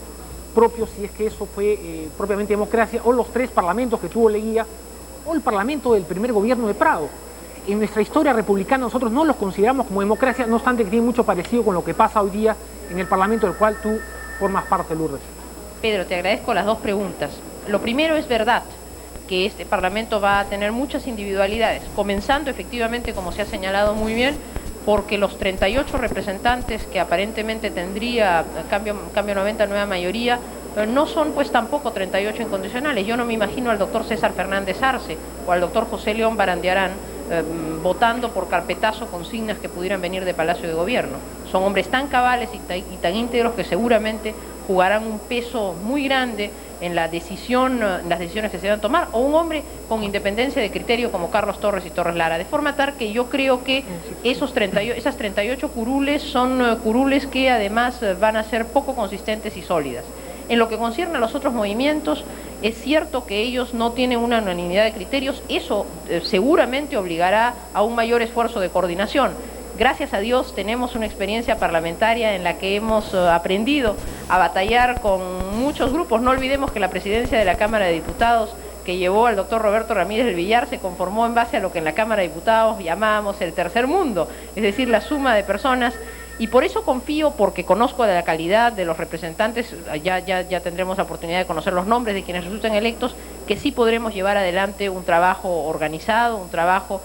propio, si es que eso fue propiamente democracia, o los 3 parlamentos que tuvo Leguía, o el parlamento del primer gobierno de Prado. En nuestra historia republicana nosotros no los consideramos como democracia, no obstante que tiene mucho parecido con lo que pasa hoy día en el parlamento del cual tú formas parte, Lourdes. Pedro, te agradezco las 2 preguntas. Lo primero, es verdad que este Parlamento va a tener muchas individualidades, comenzando efectivamente, como se ha señalado muy bien, porque los 38 representantes que aparentemente tendría Cambio 90 nueva mayoría, no son pues tampoco 38 incondicionales. Yo no me imagino al doctor César Fernández Arce o al doctor José León Barandiarán votando por carpetazo consignas que pudieran venir de Palacio de Gobierno. Son hombres tan cabales y tan íntegros que seguramente jugarán un peso muy grande en la decisión, en las decisiones que se van a tomar, o un hombre con independencia de criterio como Carlos Torres y Torres Lara, de forma tal que yo creo que esas 38 curules son curules que además van a ser poco consistentes y sólidas. En lo que concierne a los otros movimientos, es cierto que ellos no tienen una unanimidad de criterios, eso seguramente obligará a un mayor esfuerzo de coordinación. Gracias a Dios tenemos una experiencia parlamentaria en la que hemos aprendido a batallar con muchos grupos. No olvidemos que la presidencia de la Cámara de Diputados que llevó al doctor Roberto Ramírez del Villar se conformó en base a lo que en la Cámara de Diputados llamábamos el tercer mundo, es decir, la suma de personas. Y por eso confío, porque conozco de la calidad de los representantes, ya tendremos la oportunidad de conocer los nombres de quienes resulten electos, que sí podremos llevar adelante un trabajo organizado, un trabajo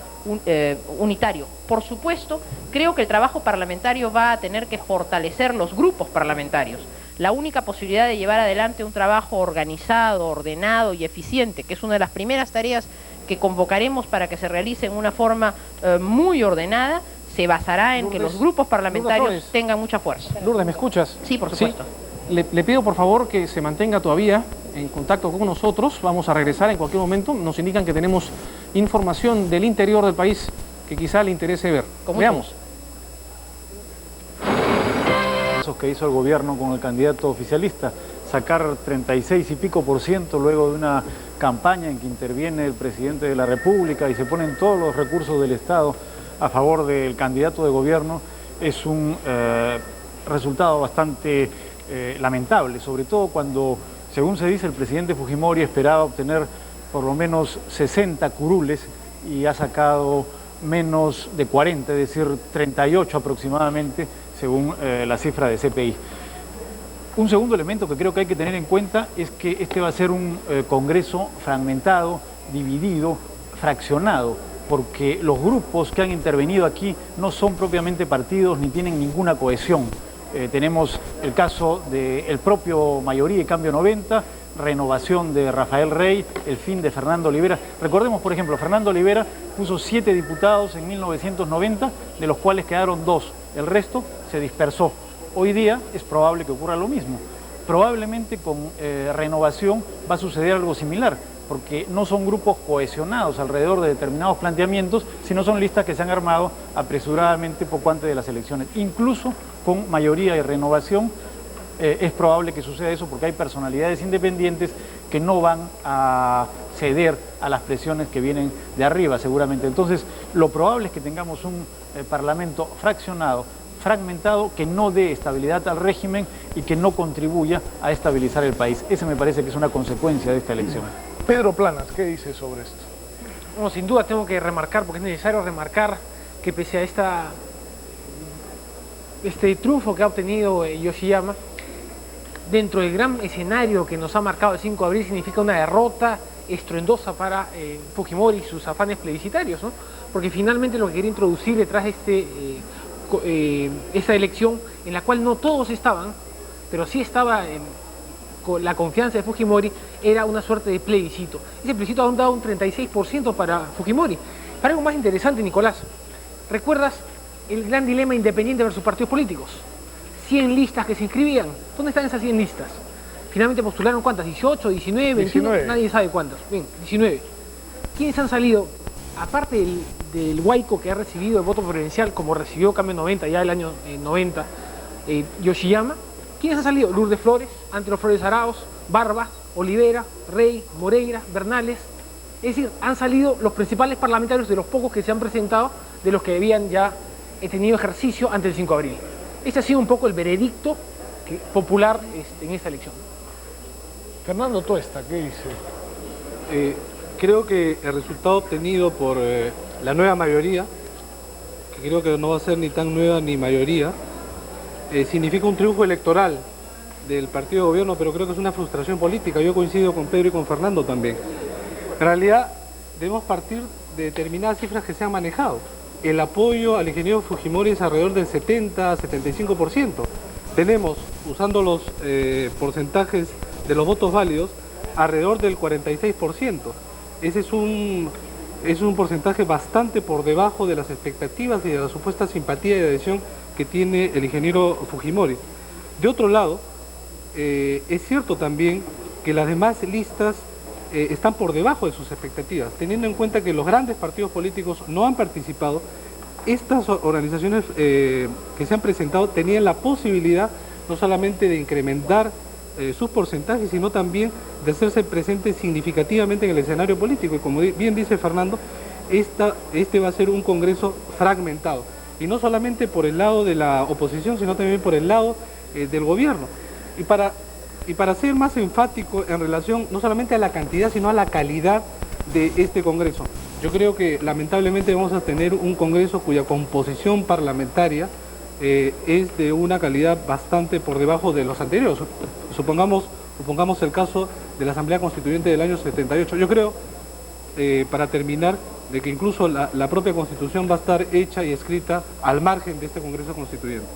unitario. Por supuesto, creo que el trabajo parlamentario va a tener que fortalecer los grupos parlamentarios. La única posibilidad de llevar adelante un trabajo organizado, ordenado y eficiente, que es una de las primeras tareas que convocaremos para que se realice en una forma muy ordenada, se basará en que los grupos parlamentarios tengan mucha fuerza. Lourdes, ¿me escuchas? Sí, por supuesto. ¿Sí? Le pido por favor que se mantenga todavía en contacto con nosotros. Vamos a regresar en cualquier momento. Nos indican que tenemos información del interior del país que quizá le interese ver. Veamos. Esos que hizo el gobierno con el candidato oficialista, sacar 36 y pico % luego de una campaña en que interviene el presidente de la República y se ponen todos los recursos del Estado a favor del candidato de gobierno, es un resultado bastante lamentable, sobre todo cuando, según se dice, el presidente Fujimori esperaba obtener por lo menos 60 curules y ha sacado menos de 40, es decir, 38 aproximadamente, según la cifra de CPI. Un segundo elemento que creo que hay que tener en cuenta es que este va a ser un Congreso fragmentado, dividido, fraccionado, porque los grupos que han intervenido aquí no son propiamente partidos ni tienen ninguna cohesión. Tenemos el caso del propio Mayoría y Cambio 90, renovación de Rafael Rey, el fin de Fernando Olivera. Recordemos, por ejemplo, Fernando Olivera puso 7 diputados en 1990, de los cuales quedaron 2. El resto se dispersó. Hoy día es probable que ocurra lo mismo. Probablemente con renovación va a suceder algo similar, porque no son grupos cohesionados alrededor de determinados planteamientos, sino son listas que se han armado apresuradamente poco antes de las elecciones. Incluso con mayoría y renovación es probable que suceda eso, porque hay personalidades independientes que no van a ceder a las presiones que vienen de arriba, seguramente. Entonces, lo probable es que tengamos un parlamento fraccionado, fragmentado, que no dé estabilidad al régimen y que no contribuya a estabilizar el país. Esa me parece que es una consecuencia de esta elección. Pedro Planas, ¿qué dice sobre esto? Bueno, sin duda tengo que remarcar, porque es necesario remarcar, que pese a este triunfo que ha obtenido Yoshiyama, dentro del gran escenario que nos ha marcado el 5 de abril, significa una derrota estruendosa para Fujimori y sus afanes plebiscitarios, ¿no? Porque finalmente lo que quería introducir detrás de este esa elección en la cual no todos estaban, pero sí estaba con la confianza de Fujimori, era una suerte de plebiscito. Ese plebiscito ha dado un 36% para Fujimori. Para algo más interesante, Nicolás, ¿recuerdas el gran dilema independiente versus partidos políticos? 100 listas que se inscribían. ¿Dónde están esas 100 listas? Finalmente postularon ¿cuántas? 18, 19, 21, nadie sabe cuántas. Bien, 19. ¿Quiénes han salido? Aparte del Huayco, que ha recibido el voto preferencial, como recibió Cambio 90 ya el año 90, Yoshiyama, ¿quiénes han salido? Lourdes Flores, Antero Flores Arauz, Barba, Olivera, Rey, Moreira, Bernales. Es decir, han salido los principales parlamentarios de los pocos que se han presentado, de los que habían ya tenido ejercicio antes del 5 de abril. Este ha sido un poco el veredicto popular en esta elección. Fernando Tuesta, ¿qué dice? Creo que el resultado obtenido por la nueva mayoría, que creo que no va a ser ni tan nueva ni mayoría, significa un triunfo electoral del partido de gobierno, pero creo que es una frustración política. Yo coincido con Pedro y con Fernando también. En realidad, debemos partir de determinadas cifras que se han manejado. El apoyo al ingeniero Fujimori es alrededor del 70-75%. Tenemos, usando los porcentajes de los votos válidos, alrededor del 46%. Ese es un porcentaje bastante por debajo de las expectativas y de la supuesta simpatía y adhesión que tiene el ingeniero Fujimori. De otro lado, es cierto también que las demás listas están por debajo de sus expectativas, teniendo en cuenta que los grandes partidos políticos no han participado. Estas organizaciones que se han presentado tenían la posibilidad no solamente de incrementar sus porcentajes, sino también de hacerse presentes significativamente en el escenario político. Y como bien dice Fernando, este va a ser un Congreso fragmentado. Y no solamente por el lado de la oposición, sino también por el lado del gobierno. Y para ser más enfático en relación no solamente a la cantidad, sino a la calidad de este Congreso, yo creo que lamentablemente vamos a tener un Congreso cuya composición parlamentaria es de una calidad bastante por debajo de los anteriores. Supongamos el caso de la Asamblea Constituyente del año 78. Yo creo, para terminar, de que incluso la propia Constitución va a estar hecha y escrita al margen de este Congreso Constituyente.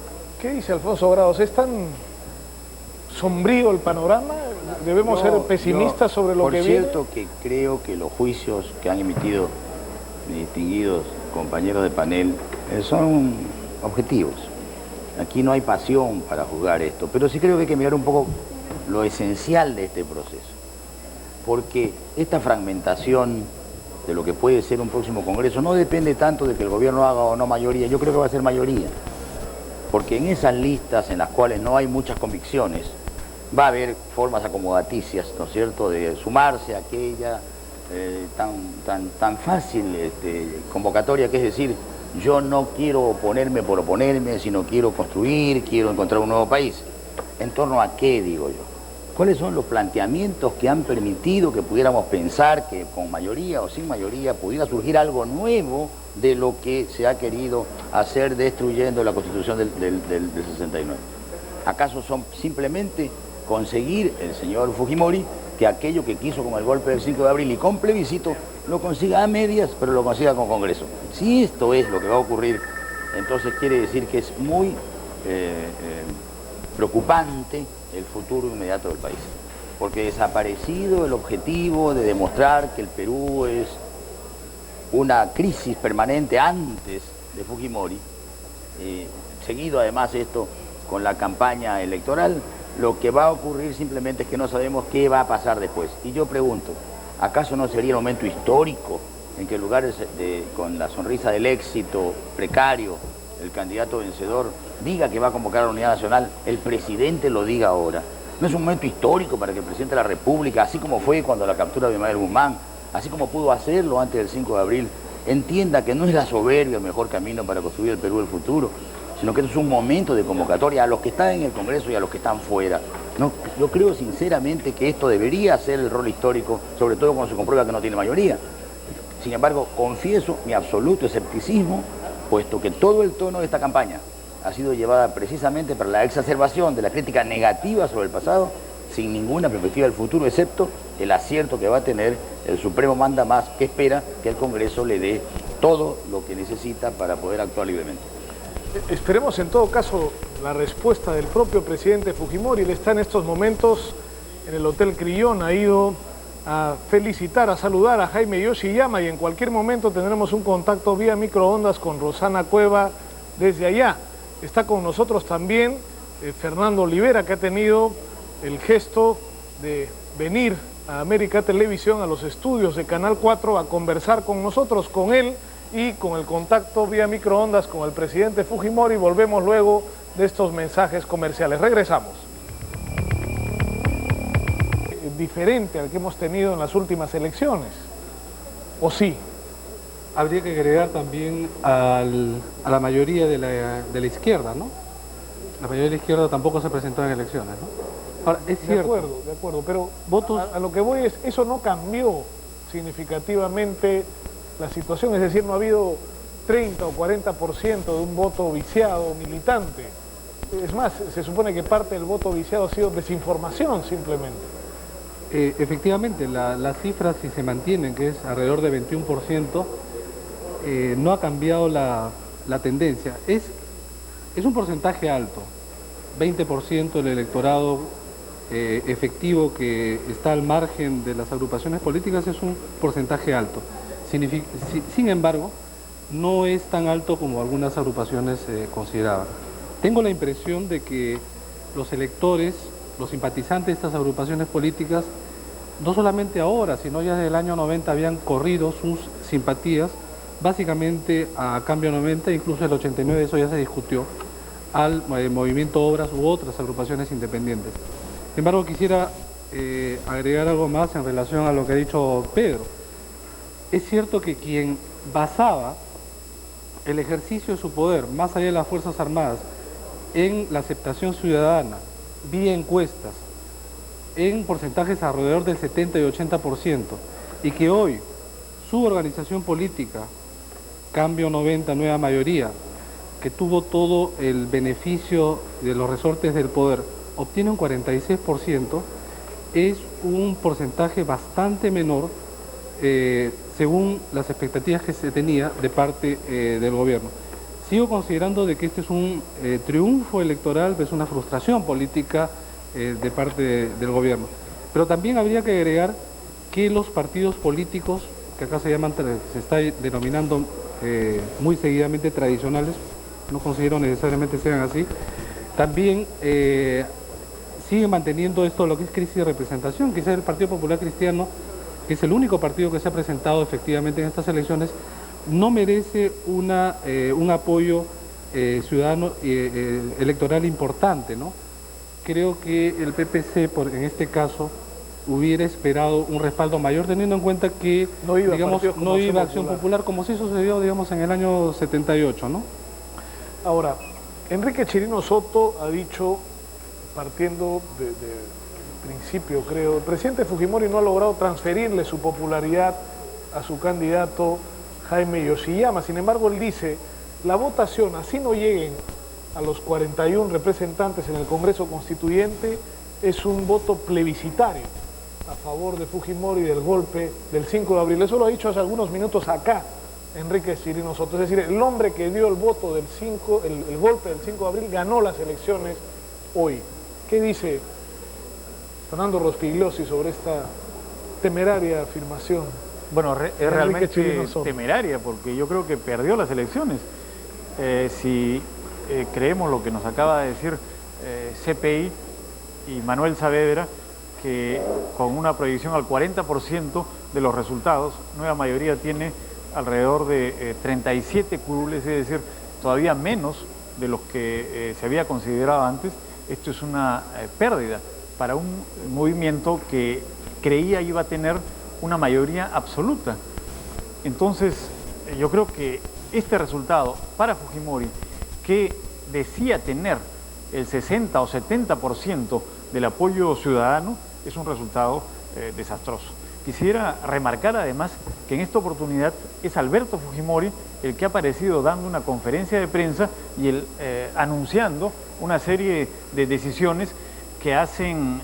¿Qué dice Alfonso Grados? ¿Es tan sombrío el panorama? ¿Debemos ser pesimistas sobre lo que viene? Por cierto, que creo que los juicios que han emitido mis distinguidos compañeros de panel son objetivos. Aquí no hay pasión para juzgar esto, pero sí creo que hay que mirar un poco lo esencial de este proceso. Porque esta fragmentación de lo que puede ser un próximo Congreso no depende tanto de que el gobierno haga o no mayoría. Yo creo que va a ser mayoría. Porque en esas listas en las cuales no hay muchas convicciones, va a haber formas acomodaticias, ¿no es cierto?, de sumarse a aquella tan fácil convocatoria, que es decir, yo no quiero oponerme por oponerme, sino quiero construir, quiero encontrar un nuevo país. ¿En torno a qué, digo yo? ¿Cuáles son los planteamientos que han permitido que pudiéramos pensar que con mayoría o sin mayoría pudiera surgir algo nuevo de lo que se ha querido hacer destruyendo la Constitución del 69? ¿Acaso son simplemente conseguir el señor Fujimori que aquello que quiso con el golpe del 5 de abril y con plebiscito lo consiga a medias, pero lo consiga con Congreso? Si esto es lo que va a ocurrir, entonces quiere decir que es muy preocupante el futuro inmediato del país, porque desaparecido el objetivo de demostrar que el Perú es una crisis permanente antes de Fujimori, seguido además esto con la campaña electoral, lo que va a ocurrir simplemente es que no sabemos qué va a pasar después. Y yo pregunto, ¿acaso no sería el momento histórico en que en lugar con la sonrisa del éxito precario, el candidato vencedor diga que va a convocar a la unidad nacional, el presidente lo diga ahora? ¿No es un momento histórico para que el presidente de la República, así como fue cuando la captura de Ismael Guzmán, así como pudo hacerlo antes del 5 de abril, entienda que no es la soberbia el mejor camino para construir el Perú del futuro, sino que es un momento de convocatoria a los que están en el Congreso y a los que están fuera? No, yo creo sinceramente que esto debería ser el rol histórico, sobre todo cuando se comprueba que no tiene mayoría. Sin embargo, confieso mi absoluto escepticismo, puesto que todo el tono de esta campaña ha sido llevada precisamente para la exacerbación de la crítica negativa sobre el pasado, sin ninguna perspectiva del futuro, excepto el acierto que va a tener el Supremo Manda Más, que espera que el Congreso le dé todo lo que necesita para poder actuar libremente. Esperemos en todo caso la respuesta del propio presidente Fujimori. Él está en estos momentos en el Hotel Crillon, ha ido a felicitar, a saludar a Jaime Yoshiyama, y en cualquier momento tendremos un contacto vía microondas con Rosana Cueva desde allá. Está con nosotros también Fernando Olivera, que ha tenido el gesto de venir a América Televisión, a los estudios de Canal 4, a conversar con nosotros, con él y con el contacto vía microondas con el presidente Fujimori. Volvemos luego de estos mensajes comerciales. Regresamos. Diferente al que hemos tenido en las últimas elecciones, ¿o sí? Habría que agregar también a la mayoría de la izquierda, ¿no? La mayoría de la izquierda tampoco se presentó en elecciones, ¿no? Ahora, es cierto. De acuerdo, pero votos... a lo que voy es, eso no cambió significativamente la situación, es decir, no ha habido 30 o 40% de un voto viciado militante. Es más, se supone que parte del voto viciado ha sido desinformación simplemente. Efectivamente, las cifras, si se mantienen, que es alrededor de 21%, no ha cambiado la tendencia. Es un porcentaje alto, 20% del electorado efectivo que está al margen de las agrupaciones políticas es un porcentaje alto. Sin embargo, no es tan alto como algunas agrupaciones consideraban. Tengo la impresión de que los electores, los simpatizantes de estas agrupaciones políticas, no solamente ahora, sino ya desde el año 90 habían corrido sus simpatías, básicamente a Cambio 90, incluso el 89 eso ya se discutió, al Movimiento Obras u otras agrupaciones independientes. Sin embargo, quisiera agregar algo más en relación a lo que ha dicho Pedro. Es cierto que quien basaba el ejercicio de su poder, más allá de las Fuerzas Armadas, en la aceptación ciudadana, vía encuestas, en porcentajes alrededor del 70 y 80%, y que hoy su organización política, Cambio 90, Nueva Mayoría, que tuvo todo el beneficio de los resortes del poder, obtiene un 46%, es un porcentaje bastante menor según las expectativas que se tenía de parte del gobierno. Sigo considerando de que este es un triunfo electoral, es una frustración política de parte del gobierno. Pero también habría que agregar que los partidos políticos, que acá se está denominando muy seguidamente tradicionales, no considero necesariamente sean así, también siguen manteniendo esto, lo que es crisis de representación. Quizás el Partido Popular Cristiano, que es el único partido que se ha presentado efectivamente en estas elecciones, no merece un apoyo ciudadano electoral importante, ¿no? Creo que el PPC, en este caso, hubiera esperado un respaldo mayor, teniendo en cuenta que no iba Acción Popular, como sí sucedió, digamos, en el año 78, ¿no? Ahora, Enrique Chirino Soto ha dicho, partiendo de principio, creo, el presidente Fujimori no ha logrado transferirle su popularidad a su candidato Jaime Yoshiyama. Sin embargo, él dice, la votación, así no lleguen a los 41 representantes en el Congreso Constituyente, es un voto plebiscitario a favor de Fujimori del golpe del 5 de abril. Eso lo ha dicho hace algunos minutos acá Enrique Chirino Soto. Es decir, el hombre que dio el voto del el golpe del 5 de abril ganó las elecciones hoy. ¿Qué dice Fernando Rospigliosi sobre esta temeraria afirmación? Bueno, es realmente temeraria, porque yo creo que perdió las elecciones. Si creemos lo que nos acaba de decir CPI y Manuel Saavedra, que con una proyección al 40% de los resultados, Nueva Mayoría tiene alrededor de 37 curules, es decir, todavía menos de los que se había considerado antes. Esto es una pérdida para un movimiento que creía iba a tener una mayoría absoluta. Entonces, yo creo que este resultado para Fujimori, que decía tener el 60 o 70% del apoyo ciudadano, es un resultado desastroso. Quisiera remarcar además que en esta oportunidad es Alberto Fujimori el que ha aparecido dando una conferencia de prensa y anunciando una serie de decisiones que hacen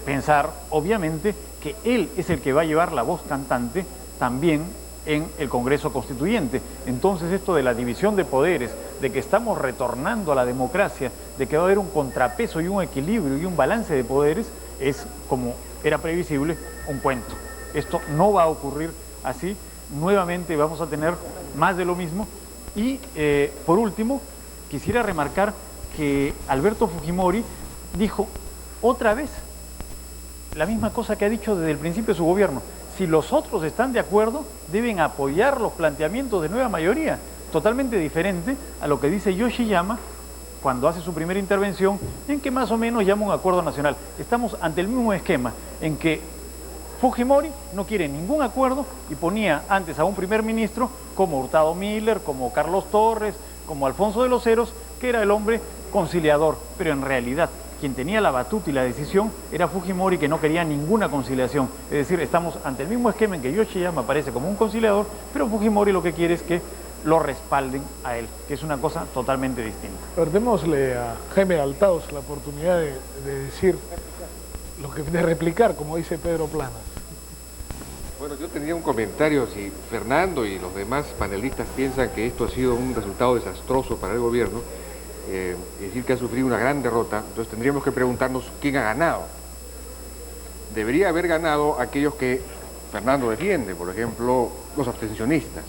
pensar, obviamente, que él es el que va a llevar la voz cantante también en el Congreso Constituyente. Entonces esto de la división de poderes, de que estamos retornando a la democracia, de que va a haber un contrapeso y un equilibrio y un balance de poderes, es, como era previsible, un cuento. Esto no va a ocurrir así. Nuevamente vamos a tener más de lo mismo. Y por último, quisiera remarcar que Alberto Fujimori dijo otra vez la misma cosa que ha dicho desde el principio de su gobierno. Si los otros están de acuerdo, deben apoyar los planteamientos de nueva mayoría. Totalmente diferente a lo que dice Yoshiyama cuando hace su primera intervención, en que más o menos llama un acuerdo nacional. Estamos ante el mismo esquema, en que Fujimori no quiere ningún acuerdo y ponía antes a un primer ministro como Hurtado Miller, como Carlos Torres, como Alfonso de los Heros, que era el hombre conciliador, pero en realidad quien tenía la batuta y la decisión era Fujimori, que no quería ninguna conciliación. Es decir, estamos ante el mismo esquema en que Yoshiyama aparece como un conciliador, pero Fujimori lo que quiere es que lo respalden a él, que es una cosa totalmente distinta. Démosle a Jaime Altaos la oportunidad de decir, de replicar, como dice Pedro Planas. Bueno, yo tendría un comentario. Si Fernando y los demás panelistas piensan que esto ha sido un resultado desastroso para el gobierno, es decir, que ha sufrido una gran derrota, entonces tendríamos que preguntarnos quién ha ganado. Debería haber ganado aquellos que Fernando defiende, por ejemplo, los abstencionistas,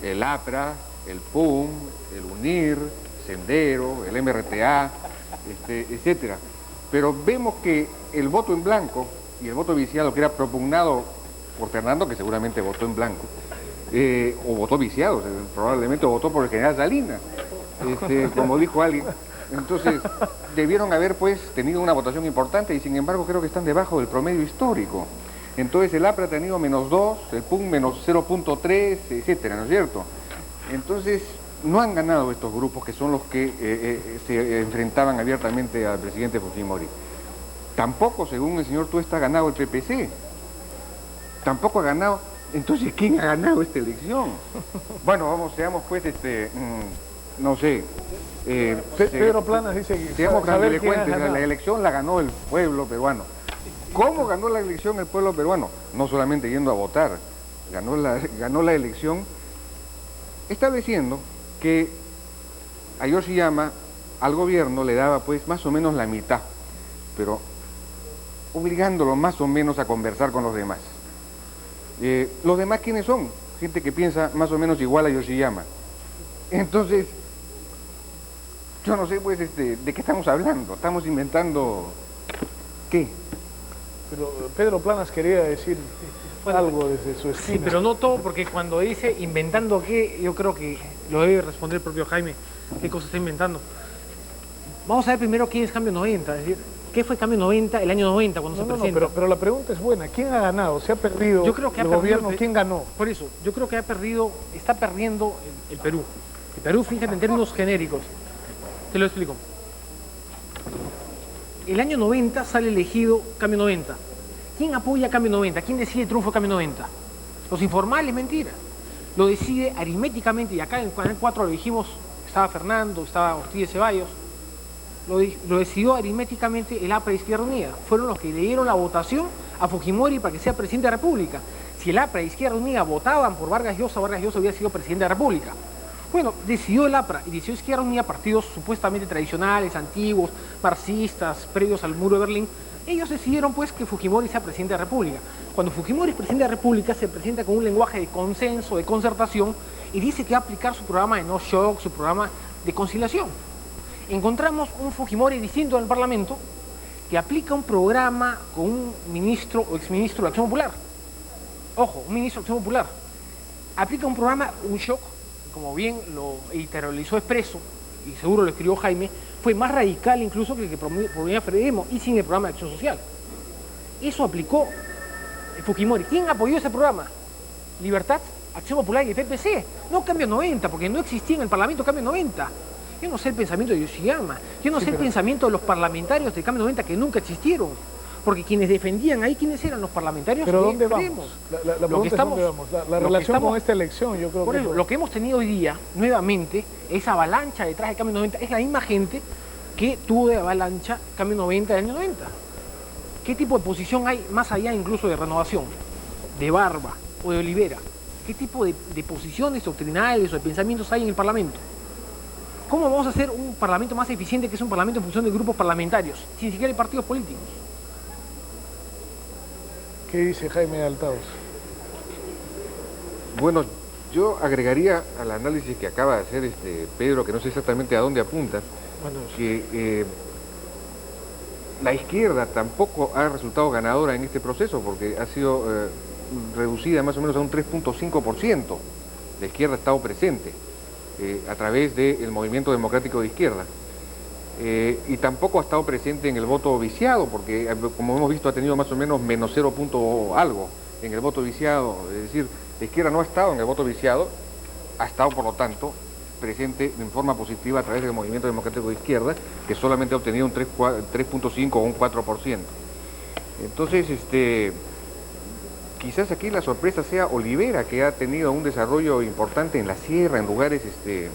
el APRA, el PUM, el UNIR, Sendero, el MRTA, etcétera. Pero vemos que el voto en blanco y el voto viciado, que era propugnado por Fernando, que seguramente votó en blanco, o votó viciado, probablemente votó por el general Salinas, como dijo alguien. Entonces, debieron haber pues tenido una votación importante y sin embargo creo que están debajo del promedio histórico. Entonces el APRA ha tenido -2, el PUM -0.3, etcétera, ¿no es cierto? Entonces, no han ganado estos grupos que son los que se enfrentaban abiertamente al presidente Fujimori. Tampoco, según el señor Tuesta, ha ganado el PPC. Tampoco ha ganado. Entonces, ¿quién ha ganado esta elección? Bueno, seamos pues, no sé. Pedro Planas dice que seamos saber quién ha grandilocuentes, ganado. la elección la ganó el pueblo peruano. ¿Cómo ganó la elección el pueblo peruano? No solamente yendo a votar, ganó la elección estableciendo que a Yoshiyama, al gobierno, le daba pues más o menos la mitad, pero obligándolo más o menos a conversar con los demás. ¿Los demás quiénes son? Gente que piensa más o menos igual a Yoshiyama. Entonces, yo no sé pues ¿de qué estamos hablando? ¿Estamos inventando qué? Pero Pedro Planas quería decir algo desde su esquina. Sí, pero no todo, porque cuando dice inventando qué, yo creo que lo debe responder el propio Jaime, qué cosa está inventando. Vamos a ver primero quién es Cambio 90, es decir, ¿qué fue Cambio 90 el año 90 cuando se presenta? Pero la pregunta es buena, ¿quién ha ganado? ¿Se ha perdido Yo creo que el gobierno? ¿Quién ganó? Por eso, yo creo que está perdiendo el Perú. El Perú, fíjate, en términos genéricos. Te lo explico. El año 90 sale elegido Cambio 90. ¿Quién apoya Cambio 90? ¿Quién decide el triunfo de Cambio 90? Los informales, mentira. Lo decide aritméticamente, y acá en el Canal 4 lo dijimos, estaba Fernando, estaba Ortiz de Ceballos, lo decidió aritméticamente el APRA y Izquierda Unida. Fueron los que le dieron la votación a Fujimori para que sea presidente de la República. Si el APRA y Izquierda Unida votaban por Vargas Llosa hubiera sido presidente de la República. Bueno, decidió el APRA y decidió Izquierda Unida, partidos supuestamente tradicionales, antiguos, marxistas, previos al muro de Berlín. Ellos decidieron pues que Fujimori sea presidente de la República. Cuando Fujimori es presidente de la República se presenta con un lenguaje de consenso, de concertación, y dice que va a aplicar su programa de no shock, su programa de conciliación. Encontramos un Fujimori distinto en el Parlamento que aplica un programa con un ministro o exministro de Acción Popular. Ojo, un ministro de Acción Popular. Aplica un programa, un shock, como bien lo editorializó Expreso, y seguro lo escribió Jaime, fue más radical incluso que el que promovía Fredemo, y sin el programa de Acción Social. Eso aplicó Fujimori. ¿Quién apoyó ese programa? Libertad, Acción Popular y el PPC. No Cambio 90, porque no existía en el Parlamento Cambio 90. Yo no sé el pensamiento de Yoshiyama, yo no sé el pensamiento de los parlamentarios de Cambio 90 que nunca existieron. Porque quienes defendían ahí, ¿quiénes eran los parlamentarios? ¿Pero dónde Extremos. vamos? La pregunta es ¿dónde vamos? La relación con esta elección, yo creo por que... eso, lo que hemos tenido hoy día, nuevamente, esa avalancha detrás de Cambio 90, es la misma gente que tuvo de avalancha Cambio 90 del año 90. ¿Qué tipo de posición hay más allá incluso de Renovación, de Barba o de Olivera? ¿Qué tipo de posiciones doctrinales o de pensamientos hay en el Parlamento? ¿Cómo vamos a hacer un parlamento más eficiente que es un parlamento en función de grupos parlamentarios, si ni siquiera hay partidos políticos? ¿Qué dice Jaime Altaos? Bueno, yo agregaría al análisis que acaba de hacer Pedro, que no sé exactamente a dónde apunta, que la izquierda tampoco ha resultado ganadora en este proceso, porque ha sido reducida más o menos a un 3.5%. La izquierda ha estado presente a través del movimiento democrático de izquierda. Y tampoco ha estado presente en el voto viciado, porque como hemos visto ha tenido más o menos menos 0 punto algo en el voto viciado. Es decir, la izquierda no ha estado en el voto viciado, ha estado por lo tanto presente en forma positiva a través del movimiento democrático de izquierda, que solamente ha obtenido un 3.5 o un 4%. Entonces, quizás aquí la sorpresa sea Olivera, que ha tenido un desarrollo importante en la sierra, en lugares de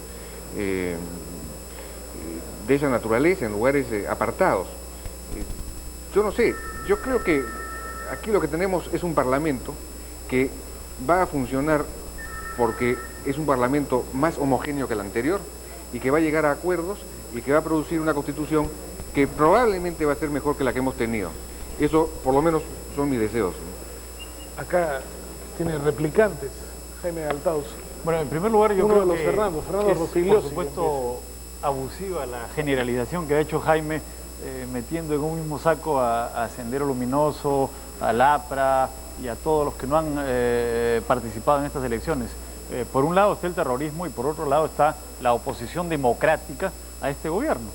esa naturaleza, en lugares apartados. Yo no sé, yo creo que aquí lo que tenemos es un parlamento que va a funcionar porque es un parlamento más homogéneo que el anterior y que va a llegar a acuerdos y que va a producir una constitución que probablemente va a ser mejor que la que hemos tenido. Eso, por lo menos, son mis deseos. Acá tiene replicantes, Jaime Altaos. Bueno, en primer lugar, yo Uno creo de los que Fernando es, Rospigliosi, por supuesto, abusiva la generalización que ha hecho Jaime, metiendo en un mismo saco a Sendero Luminoso, a LAPRA y a todos los que no han participado en estas elecciones. Por un lado está el terrorismo y por otro lado está la oposición democrática a este gobierno.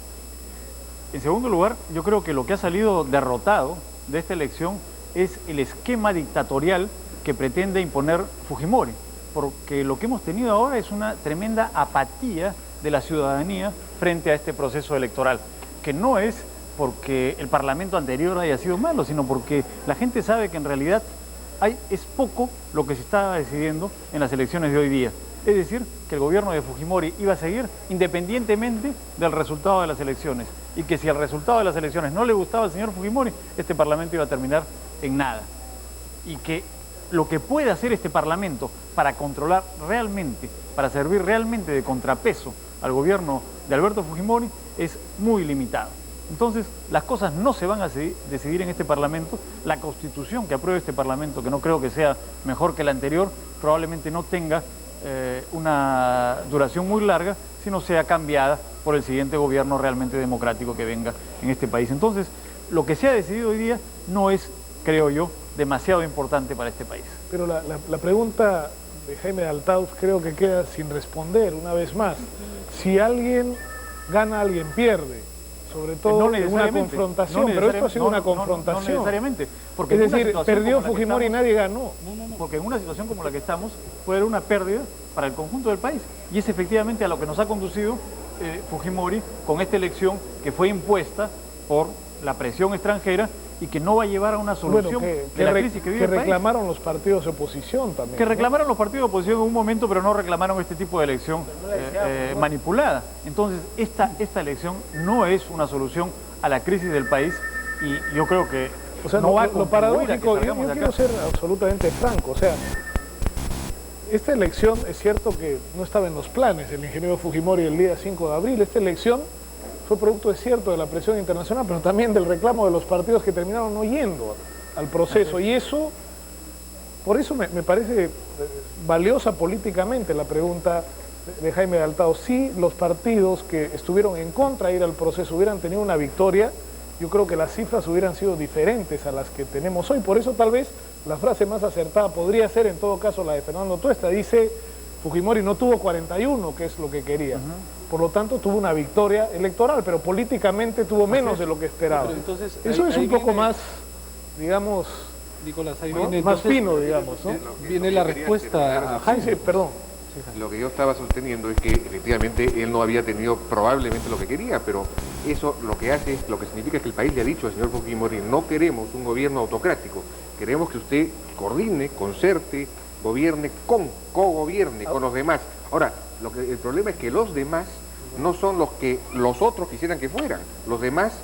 En segundo lugar, yo creo que lo que ha salido derrotado de esta elección es el esquema dictatorial que pretende imponer Fujimori, porque lo que hemos tenido ahora es una tremenda apatía de la ciudadanía frente a este proceso electoral, que no es porque el parlamento anterior haya sido malo, sino porque la gente sabe que en realidad es poco lo que se está decidiendo en las elecciones de hoy día. Es decir, que el gobierno de Fujimori iba a seguir independientemente del resultado de las elecciones, y que si el resultado de las elecciones no le gustaba al señor Fujimori, este parlamento iba a terminar en nada. Y que lo que puede hacer este parlamento para controlar realmente, para servir realmente de contrapeso al gobierno de Alberto Fujimori es muy limitado. Entonces, las cosas no se van a decidir en este Parlamento. La Constitución que apruebe este Parlamento, que no creo que sea mejor que la anterior, probablemente no tenga una duración muy larga, sino sea cambiada por el siguiente gobierno realmente democrático que venga en este país. Entonces, lo que se ha decidido hoy día no es, creo yo, demasiado importante para este país. Pero la pregunta de Jaime Altaos creo que queda sin responder una vez más. Si alguien gana, alguien pierde. Sobre todo en una confrontación, pero esto ha sido una confrontación. No necesariamente. Porque es decir, perdió Fujimori y nadie ganó. Porque en una situación como la que estamos puede haber una pérdida para el conjunto del país. Y es efectivamente a lo que nos ha conducido Fujimori con esta elección que fue impuesta por la presión extranjera y que no va a llevar a una solución de la crisis que vive el país. Que reclamaron los partidos de oposición también. Que reclamaron los partidos de oposición en un momento, pero no reclamaron este tipo de elección manipulada. Entonces, esta elección no es una solución a la crisis del país y yo creo que o sea, no va a lo paradójico, yo de acá. quiero ser absolutamente franco, o sea, esta elección es cierto que no estaba en los planes del ingeniero Fujimori el día 5 de abril, esta elección fue producto, es cierto, de la presión internacional, pero también del reclamo de los partidos que terminaron no yendo al proceso. Y eso, por eso me parece valiosa políticamente la pregunta de Jaime Altaos. Si los partidos que estuvieron en contra de ir al proceso hubieran tenido una victoria, yo creo que las cifras hubieran sido diferentes a las que tenemos hoy. Por eso tal vez la frase más acertada podría ser en todo caso la de Fernando Tuesta. Dice, Fujimori no tuvo 41, que es lo que quería. Por lo tanto, tuvo una victoria electoral, pero políticamente tuvo menos de lo que esperaba. Entonces, eso es un poco más, digamos, Nicolás, ahí ¿no? viene, más entonces, fino, digamos, ¿no? Viene la respuesta a Jaime. Sí, perdón. Lo que yo estaba sosteniendo es que efectivamente él no había tenido probablemente lo que quería, pero eso lo que hace, lo que significa es que el país le ha dicho al señor Fujimori, no queremos un gobierno autocrático, queremos que usted coordine, concerte, gobierne, cogobierne con los demás. Ahora, el problema es que los demás no son los que los otros quisieran que fueran. Los demás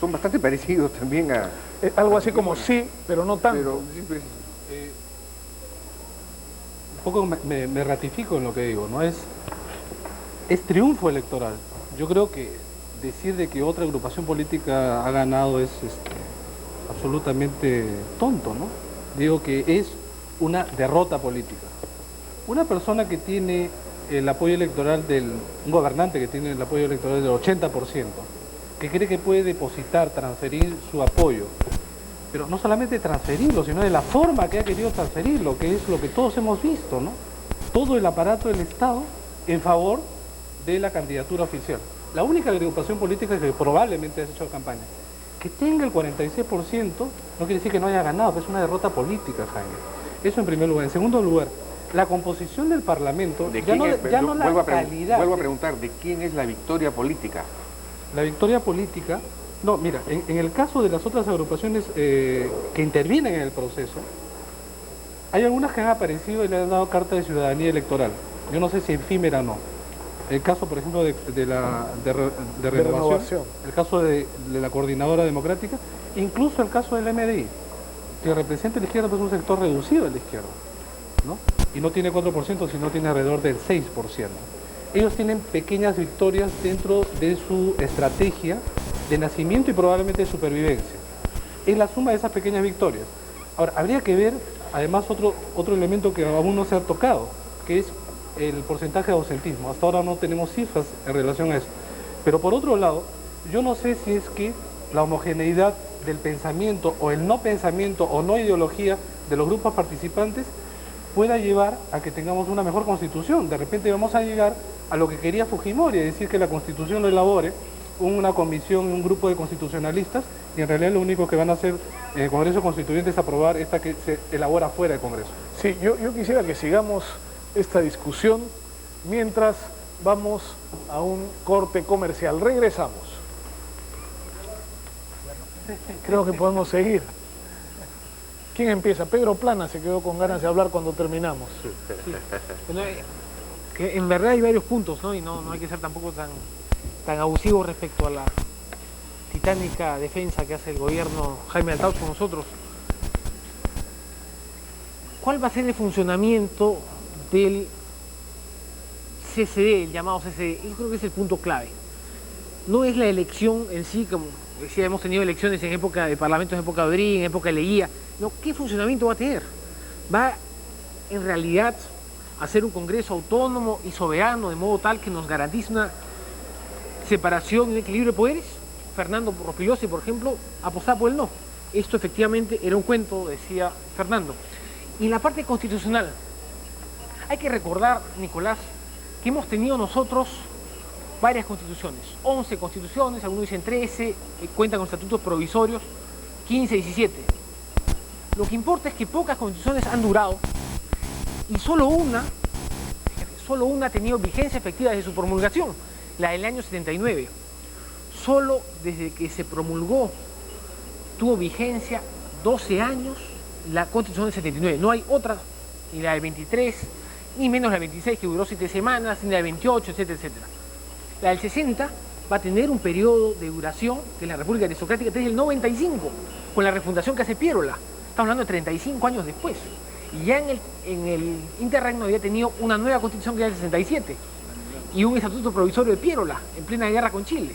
son bastante parecidos también a... algo así como sí, pero no tanto. Pero, siempre un poco me ratifico en lo que digo, ¿no? Es es triunfo electoral. Yo creo que decir de que otra agrupación política ha ganado es absolutamente tonto, ¿no? Digo que es una derrota política. Una persona que tiene el apoyo electoral un gobernante que tiene el apoyo electoral del 80%, que cree que puede depositar, transferir su apoyo, pero no solamente transferirlo, sino de la forma que ha querido transferirlo, que es lo que todos hemos visto, ¿no? Todo el aparato del Estado en favor de la candidatura oficial. La única agrupación política que probablemente ha hecho campaña. Que tenga el 46% no quiere decir que no haya ganado, pero es una derrota política, Jaime. Eso en primer lugar. En segundo lugar, la composición del Parlamento, Vuelvo a preguntar, ¿de quién es la victoria política? La victoria política, no, mira, en el caso de las otras agrupaciones que intervienen en el proceso, hay algunas que han aparecido y le han dado carta de ciudadanía electoral. Yo no sé si efímera o no. El caso, por ejemplo, de renovación, el caso de la Coordinadora Democrática, incluso el caso del MDI, que representa a la izquierda, pues es un sector reducido de la izquierda, ¿no? Y no tiene 4%, sino tiene alrededor del 6%. Ellos tienen pequeñas victorias dentro de su estrategia de nacimiento y probablemente de supervivencia. Es la suma de esas pequeñas victorias. Ahora, habría que ver, además, otro elemento que aún no se ha tocado, que es el porcentaje de ausentismo. Hasta ahora no tenemos cifras en relación a eso. Pero por otro lado, yo no sé si es que la homogeneidad del pensamiento o el no pensamiento o no ideología de los grupos participantes pueda llevar a que tengamos una mejor constitución. De repente vamos a llegar a lo que quería Fujimori, es decir, que la constitución lo elabore una comisión, un grupo de constitucionalistas, y en realidad lo único que van a hacer en el Congreso Constituyente es aprobar esta que se elabora fuera del Congreso. Sí, yo quisiera que sigamos esta discusión mientras vamos a un corte comercial. Regresamos. Creo que podemos seguir. ¿Quién empieza? Pedro Plana se quedó con ganas de hablar cuando terminamos. Sí. Bueno, que en verdad hay varios puntos, ¿no? Y no hay que ser tampoco tan abusivo respecto a la titánica defensa que hace el gobierno Jaime Althaus con nosotros. ¿Cuál va a ser el funcionamiento del CCD, el llamado CCD? Yo creo que es el punto clave. No es la elección en sí, como decía, hemos tenido elecciones en época de Parlamento, en época de Odrín, en época de Leguía. No, ¿qué funcionamiento va a tener? Va en realidad a ser un Congreso autónomo y soberano, de modo tal que nos garantice una separación y un equilibrio de poderes. Fernando Rospigliosi, por ejemplo, apostaba por el no. Esto efectivamente era un cuento, decía Fernando. Y en la parte constitucional, hay que recordar, Nicolás, que hemos tenido nosotros varias constituciones, 11 constituciones, algunos dicen 13, cuentan con estatutos provisorios, 15, 17. Lo que importa es que pocas constituciones han durado y solo una ha tenido vigencia efectiva desde su promulgación, la del año 79. Solo desde que se promulgó tuvo vigencia 12 años la Constitución del 79. No hay otra, ni la del 23, ni menos la del 26 que duró 7 semanas, ni la del 28, etcétera, etcétera. La del 60 va a tener un periodo de duración de la República Aristocrática desde el 95, con la refundación que hace Piérola. Estamos hablando de 35 años después. Y ya en el interregno había tenido una nueva constitución que era el 67 y un estatuto provisorio de Piérola en plena guerra con Chile.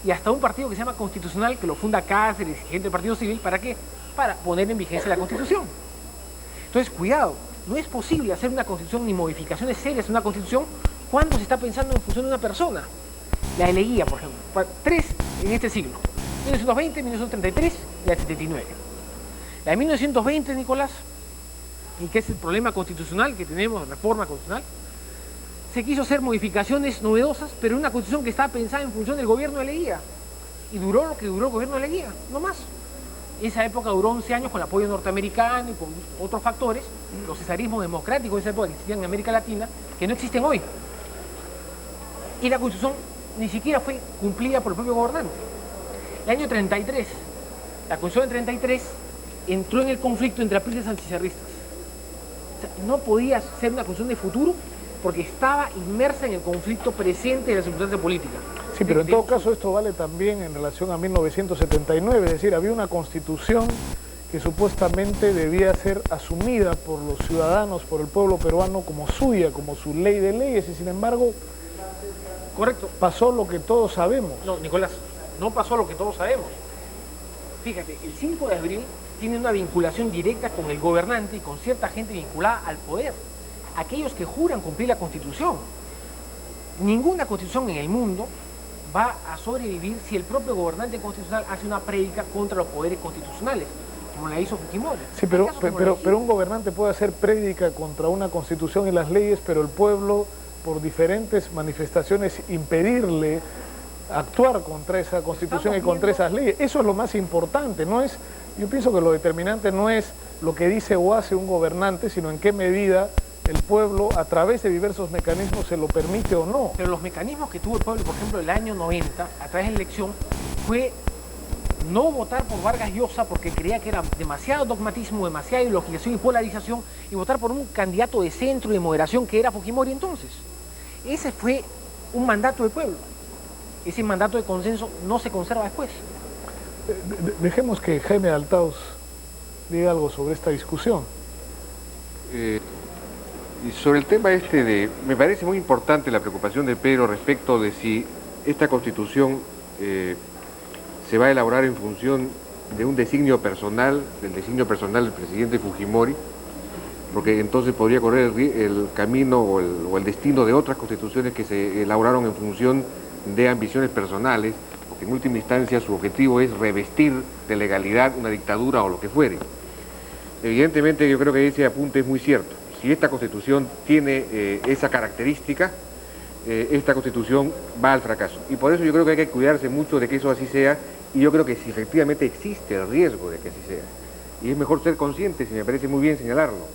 Y hasta un partido que se llama Constitucional, que lo funda Cáceres, gente del Partido Civil, ¿para qué? Para poner en vigencia la Constitución. Entonces, cuidado, no es posible hacer una Constitución ni modificaciones serias en una Constitución cuando se está pensando en función de una persona. La de Leguía, por ejemplo, 3 en este siglo, 1920, 1933 y la de 79. La de 1920, Nicolás, y que es el problema constitucional que tenemos, reforma constitucional, se quiso hacer modificaciones novedosas, pero en una constitución que estaba pensada en función del gobierno de Leguía. Y duró lo que duró el gobierno de Leguía, no más. Esa época duró 11 años con el apoyo norteamericano y con otros factores, los cesarismos democráticos de esa época que existían en América Latina, que no existen hoy. Y la constitución ni siquiera fue cumplida por el propio gobernante. El año 33, la constitución del 33 entró en el conflicto entre apristas y anticerristas. O sea, no podía ser una constitución de futuro porque estaba inmersa en el conflicto presente de la circunstancia política. Sí, pero en todo caso esto vale también en relación a 1979, es decir, había una constitución que supuestamente debía ser asumida por los ciudadanos, por el pueblo peruano como suya, como su ley de leyes, y sin embargo Correcto. Pasó lo que todos sabemos. No, Nicolás, no pasó lo que todos sabemos. Fíjate, el 5 de abril tiene una vinculación directa con el gobernante y con cierta gente vinculada al poder. Aquellos que juran cumplir la Constitución. Ninguna Constitución en el mundo va a sobrevivir si el propio gobernante constitucional hace una prédica contra los poderes constitucionales, como la hizo Fujimori. Sí, pero un gobernante puede hacer prédica contra una constitución y las leyes, pero el pueblo, por diferentes manifestaciones, impedirle actuar contra esa constitución y contra esas leyes. Eso es lo más importante, no es, yo pienso que lo determinante no es lo que dice o hace un gobernante, sino en qué medida el pueblo, a través de diversos mecanismos, se lo permite o no. Pero los mecanismos que tuvo el pueblo, por ejemplo, el año 90, a través de la elección, fue no votar por Vargas Llosa porque creía que era demasiado dogmatismo, demasiada ideologización y polarización, y votar por un candidato de centro y de moderación que era Fujimori entonces. Ese fue un mandato del pueblo. Ese mandato de consenso no se conserva después. Dejemos que Jaime Althaus diga algo sobre esta discusión. Y sobre el tema me parece muy importante la preocupación de Pedro respecto de si esta Constitución se va a elaborar en función de un designio personal, del presidente Fujimori, porque entonces podría correr el camino o el destino de otras constituciones que se elaboraron en función de ambiciones personales, porque en última instancia su objetivo es revestir de legalidad una dictadura o lo que fuere. Evidentemente yo creo que ese apunte es muy cierto. Si esta Constitución tiene esa característica, esta Constitución va al fracaso. Y por eso yo creo que hay que cuidarse mucho de que eso así sea, y yo creo que si efectivamente existe el riesgo de que así sea. Y es mejor ser conscientes, y me parece muy bien señalarlo.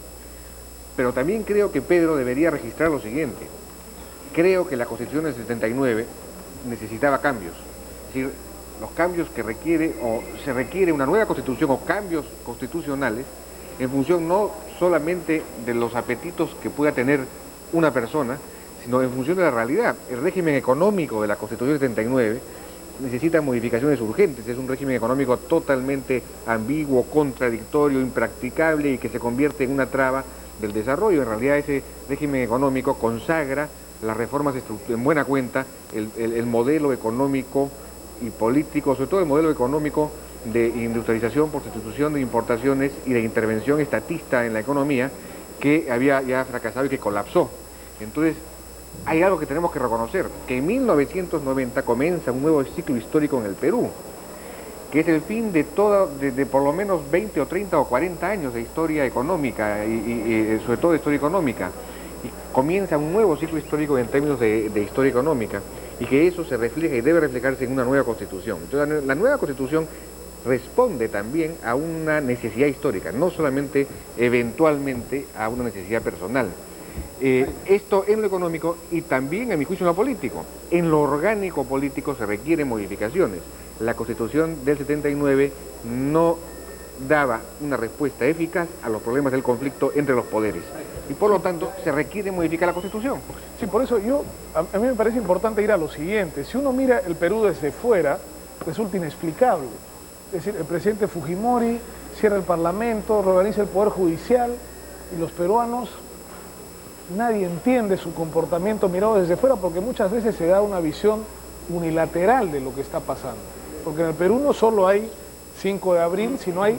Pero también creo que Pedro debería registrar lo siguiente. Creo que la Constitución del 79 necesitaba cambios. Es decir, los cambios que requiere, o se requiere una nueva Constitución o cambios constitucionales en función no solamente de los apetitos que pueda tener una persona, sino en función de la realidad. El régimen económico de la Constitución 79 necesita modificaciones urgentes, es un régimen económico totalmente ambiguo, contradictorio, impracticable y que se convierte en una traba del desarrollo. En realidad ese régimen económico consagra las reformas en buena cuenta, el modelo económico y político, sobre todo el modelo económico de industrialización por sustitución de importaciones y de intervención estatista en la economía que había ya fracasado y que colapsó. Entonces, hay algo que tenemos que reconocer, que en 1990 comienza un nuevo ciclo histórico en el Perú, que es el fin de por lo menos 20 o 30 o 40 años de historia económica y sobre todo de historia económica. Y comienza un nuevo ciclo histórico en términos de historia económica, y que eso se refleja y debe reflejarse en una nueva Constitución. Entonces, la nueva Constitución responde también a una necesidad histórica, no solamente eventualmente a una necesidad personal. Esto en lo económico y también, a mi juicio, en lo político. En lo orgánico político se requieren modificaciones. La Constitución del 79 no daba una respuesta eficaz a los problemas del conflicto entre los poderes. Y por lo tanto, se requiere modificar la Constitución. Sí, por eso a mí me parece importante ir a lo siguiente. Si uno mira el Perú desde fuera, resulta inexplicable. Es decir, el presidente Fujimori cierra el Parlamento, reorganiza el Poder Judicial, y los peruanos, nadie entiende su comportamiento mirado desde fuera, porque muchas veces se da una visión unilateral de lo que está pasando. Porque en el Perú no solo hay 5 de abril, sino hay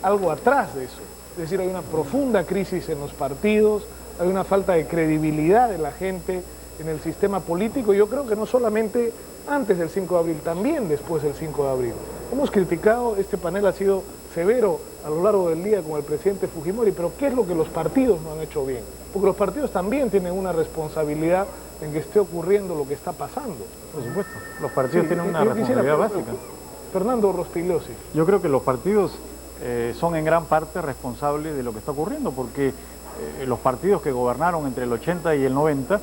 algo atrás de eso. Es decir, hay una profunda crisis en los partidos, hay una falta de credibilidad de la gente en el sistema político. Yo creo que no solamente antes del 5 de abril, también después del 5 de abril. Hemos criticado, este panel ha sido severo a lo largo del día con el presidente Fujimori, pero ¿qué es lo que los partidos no han hecho bien? Porque los partidos también tienen una responsabilidad en que esté ocurriendo lo que está pasando. Por supuesto, los partidos tienen una responsabilidad básica. Fernando Rospigliosi. Yo creo que los partidos son en gran parte responsables de lo que está ocurriendo, porque los partidos que gobernaron entre el 80 y el 90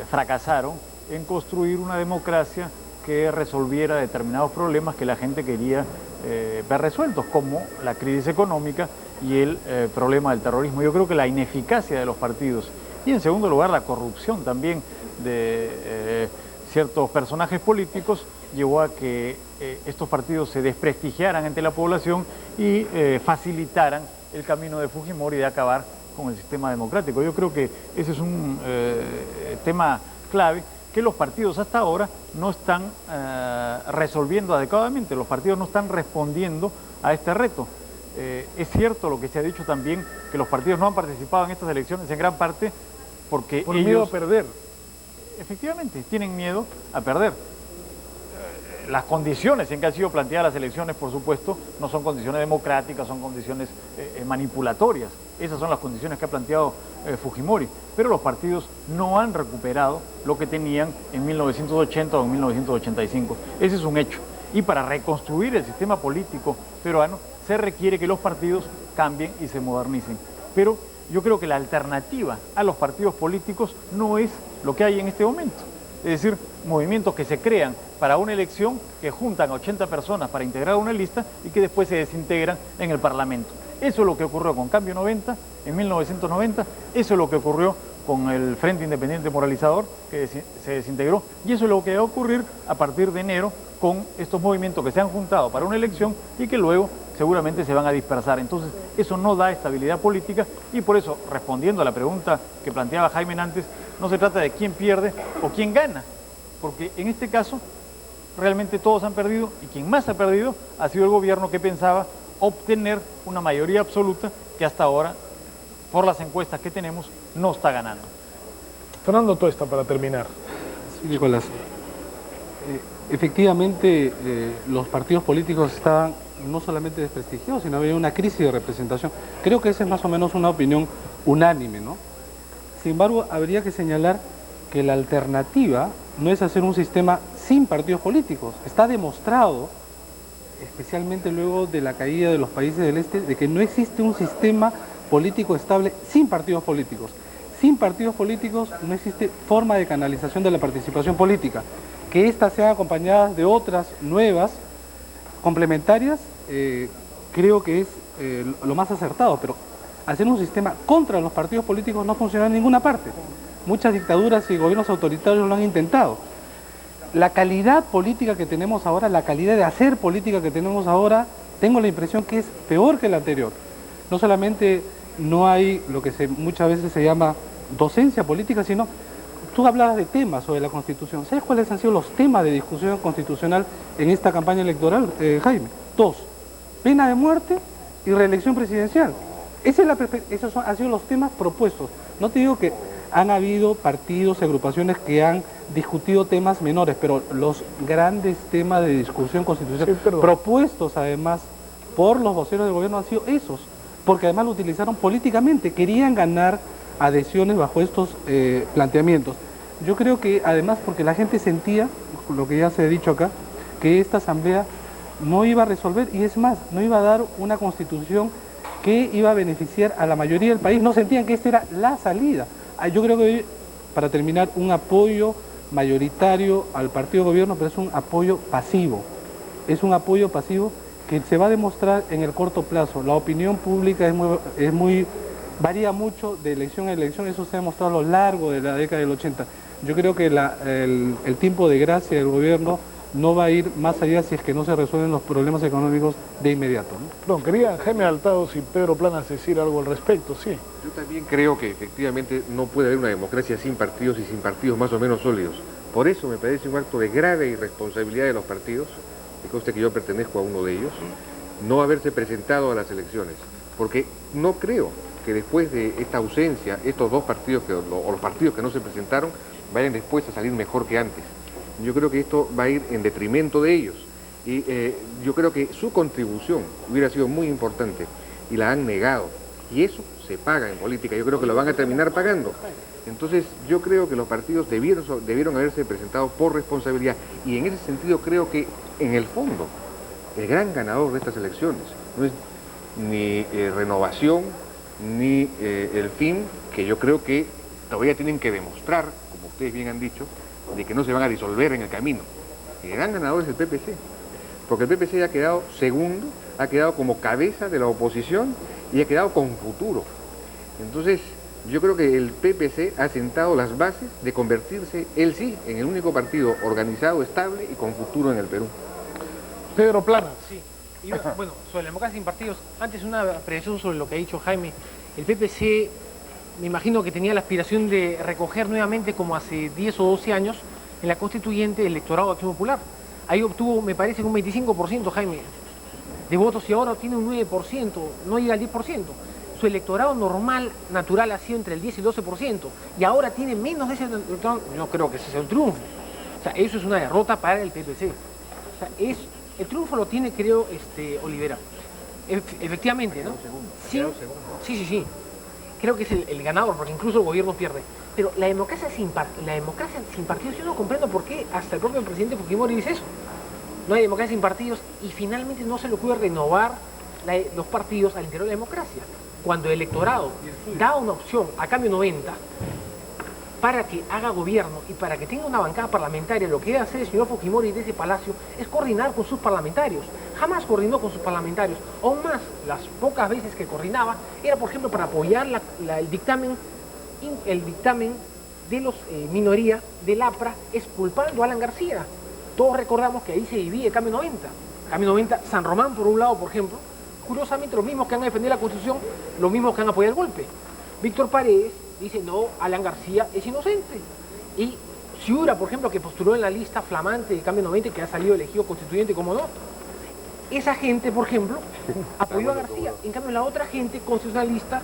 fracasaron en construir una democracia que resolviera determinados problemas que la gente quería ver resueltos, como la crisis económica y el problema del terrorismo. Yo creo que la ineficacia de los partidos y, en segundo lugar, la corrupción también de ciertos personajes políticos llevó a que estos partidos se desprestigiaran ante la población y facilitaran el camino de Fujimori de acabar con el sistema democrático. Yo creo que ese es un tema clave, que los partidos hasta ahora no están resolviendo adecuadamente, los partidos no están respondiendo a este reto. Es cierto lo que se ha dicho también, que los partidos no han participado en estas elecciones en gran parte porque Por ellos... miedo a perder. Efectivamente, tienen miedo a perder. Las condiciones en que han sido planteadas las elecciones, por supuesto, no son condiciones democráticas, son condiciones manipulatorias. Esas son las condiciones que ha planteado Fujimori. Pero los partidos no han recuperado lo que tenían en 1980 o en 1985. Ese es un hecho. Y para reconstruir el sistema político peruano se requiere que los partidos cambien y se modernicen. Pero yo creo que la alternativa a los partidos políticos no es lo que hay en este momento. Es decir, movimientos que se crean para una elección, que juntan a 80 personas para integrar una lista y que después se desintegran en el Parlamento. Eso es lo que ocurrió con Cambio 90 en 1990, eso es lo que ocurrió con el Frente Independiente Moralizador, que se desintegró, y eso es lo que va a ocurrir a partir de enero con estos movimientos que se han juntado para una elección y que luego seguramente se van a dispersar. Entonces, eso no da estabilidad política y por eso, respondiendo a la pregunta que planteaba Jaime antes, no se trata de quién pierde o quién gana, porque en este caso realmente todos han perdido y quien más ha perdido ha sido el gobierno que pensaba obtener una mayoría absoluta que hasta ahora, por las encuestas que tenemos, no está ganando. Fernando Tuesta, para terminar. Sí, Nicolás. Efectivamente, los partidos políticos estaban no solamente desprestigiados, sino había una crisis de representación. Creo que esa es más o menos una opinión unánime, ¿no? Sin embargo, habría que señalar que la alternativa no es hacer un sistema sin partidos políticos. Está demostrado, especialmente luego de la caída de los países del este, de que no existe un sistema político estable sin partidos políticos. Sin partidos políticos no existe forma de canalización de la participación política. Que éstas sean acompañadas de otras nuevas, complementarias, creo que es lo más acertado, pero hacer un sistema contra los partidos políticos no funciona en ninguna parte. Muchas dictaduras y gobiernos autoritarios lo han intentado. La calidad política que tenemos ahora, la calidad de hacer política que tenemos ahora, tengo la impresión que es peor que la anterior. No solamente no hay lo que muchas veces se llama docencia política, sino tú hablabas de temas sobre la Constitución. ¿Sabes cuáles han sido los temas de discusión constitucional en esta campaña electoral, Jaime? 2. Pena de muerte y reelección presidencial. Esos han sido los temas propuestos. No te digo que han habido partidos y agrupaciones que han discutido temas menores, pero los grandes temas de discusión constitucional propuestos además por los voceros del gobierno han sido esos, porque además lo utilizaron políticamente, querían ganar adhesiones bajo estos planteamientos. Yo creo que además porque la gente sentía, lo que ya se ha dicho acá, que esta asamblea no iba a resolver, y es más, no iba a dar una constitución que iba a beneficiar a la mayoría del país, no sentían que esta era la salida. Yo creo que, para terminar, un apoyo mayoritario al partido de gobierno, pero es un apoyo pasivo. Es un apoyo pasivo que se va a demostrar en el corto plazo. La opinión pública varía mucho de elección a elección, eso se ha demostrado a lo largo de la década del 80. Yo creo que el tiempo de gracia del gobierno no va a ir más allá si es que no se resuelven los problemas económicos de inmediato, ¿no? Perdón, quería Jaime Altados y Pedro Planas decir algo al respecto, sí. Yo también creo que efectivamente no puede haber una democracia sin partidos y sin partidos más o menos sólidos. Por eso me parece un acto de grave irresponsabilidad de los partidos, me consta que yo pertenezco a uno de ellos, no haberse presentado a las elecciones, porque no creo que después de esta ausencia, estos dos partidos o los partidos que no se presentaron vayan después a salir mejor que antes. Yo creo que esto va a ir en detrimento de ellos y yo creo que su contribución hubiera sido muy importante y la han negado, y eso se paga en política, yo creo que lo van a terminar pagando. Entonces yo creo que los partidos debieron haberse presentado por responsabilidad, y en ese sentido creo que en el fondo el gran ganador de estas elecciones no es ni Renovación ni el FIN, que yo creo que todavía tienen que demostrar, como ustedes bien han dicho, de que no se van a disolver en el camino. El gran ganador es el PPC, porque el PPC ha quedado segundo, ha quedado como cabeza de la oposición y ha quedado con futuro. Entonces, yo creo que el PPC ha sentado las bases de convertirse, él sí, en el único partido organizado, estable y con futuro en el Perú. Pedro Planas. Sí. Y bueno, sobre la democracia sin partidos, antes una apreciación sobre lo que ha dicho Jaime. El PPC, me imagino que tenía la aspiración de recoger nuevamente, como hace 10 o 12 años, en la constituyente el electorado de Acción Popular. Ahí obtuvo, me parece, un 25%, Jaime, de votos y ahora tiene un 9%, no llega al 10%. Su electorado normal, natural, ha sido entre el 10 y el 12%, y ahora tiene menos de ese electorado. Yo creo que ese es el triunfo. O sea, eso es una derrota para el PPC. O sea, el triunfo lo tiene, creo, Olivera. Efectivamente, ¿no? Sí. Creo que es el ganador, porque incluso el gobierno pierde. Pero la democracia sin partidos, yo no comprendo por qué hasta el propio presidente Fujimori dice eso. No hay democracia sin partidos y finalmente no se le ocurre renovar los partidos al interior de la democracia. Cuando el electorado da una opción a Cambio 90 para que haga gobierno y para que tenga una bancada parlamentaria, lo que debe hacer el señor Fujimori desde Palacio es coordinar con sus parlamentarios. Jamás coordinó con sus parlamentarios. Aún más, las pocas veces que coordinaba era, por ejemplo, para apoyar el dictamen de los minoría del APRA exculpando a Alan García. Todos recordamos que ahí se divide Cambio 90. Cambio 90, San Román por un lado, por ejemplo, curiosamente los mismos que han defendido la Constitución, los mismos que han apoyado el golpe. Víctor Paredes dice, no, Alan García es inocente. Y Ciura, por ejemplo, que postuló en la lista flamante de Cambio 90 y que ha salido elegido constituyente, como no. Esa gente, por ejemplo, apoyó a García. En cambio, la otra gente constitucionalista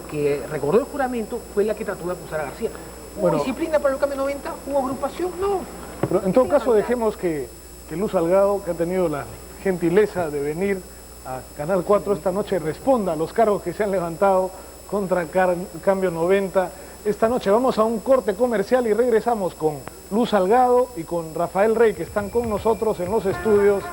que recordó el juramento fue la que trató de acusar a García. ¿Hubo disciplina para el Cambio 90? ¿Hubo agrupación? No. Pero en todo caso, dejemos que Luz Salgado, que ha tenido la gentileza de venir a Canal 4 esta noche, responda a los cargos que se han levantado contra Cambio 90. Esta noche vamos a un corte comercial y regresamos con Luz Salgado y con Rafael Rey, que están con nosotros en los estudios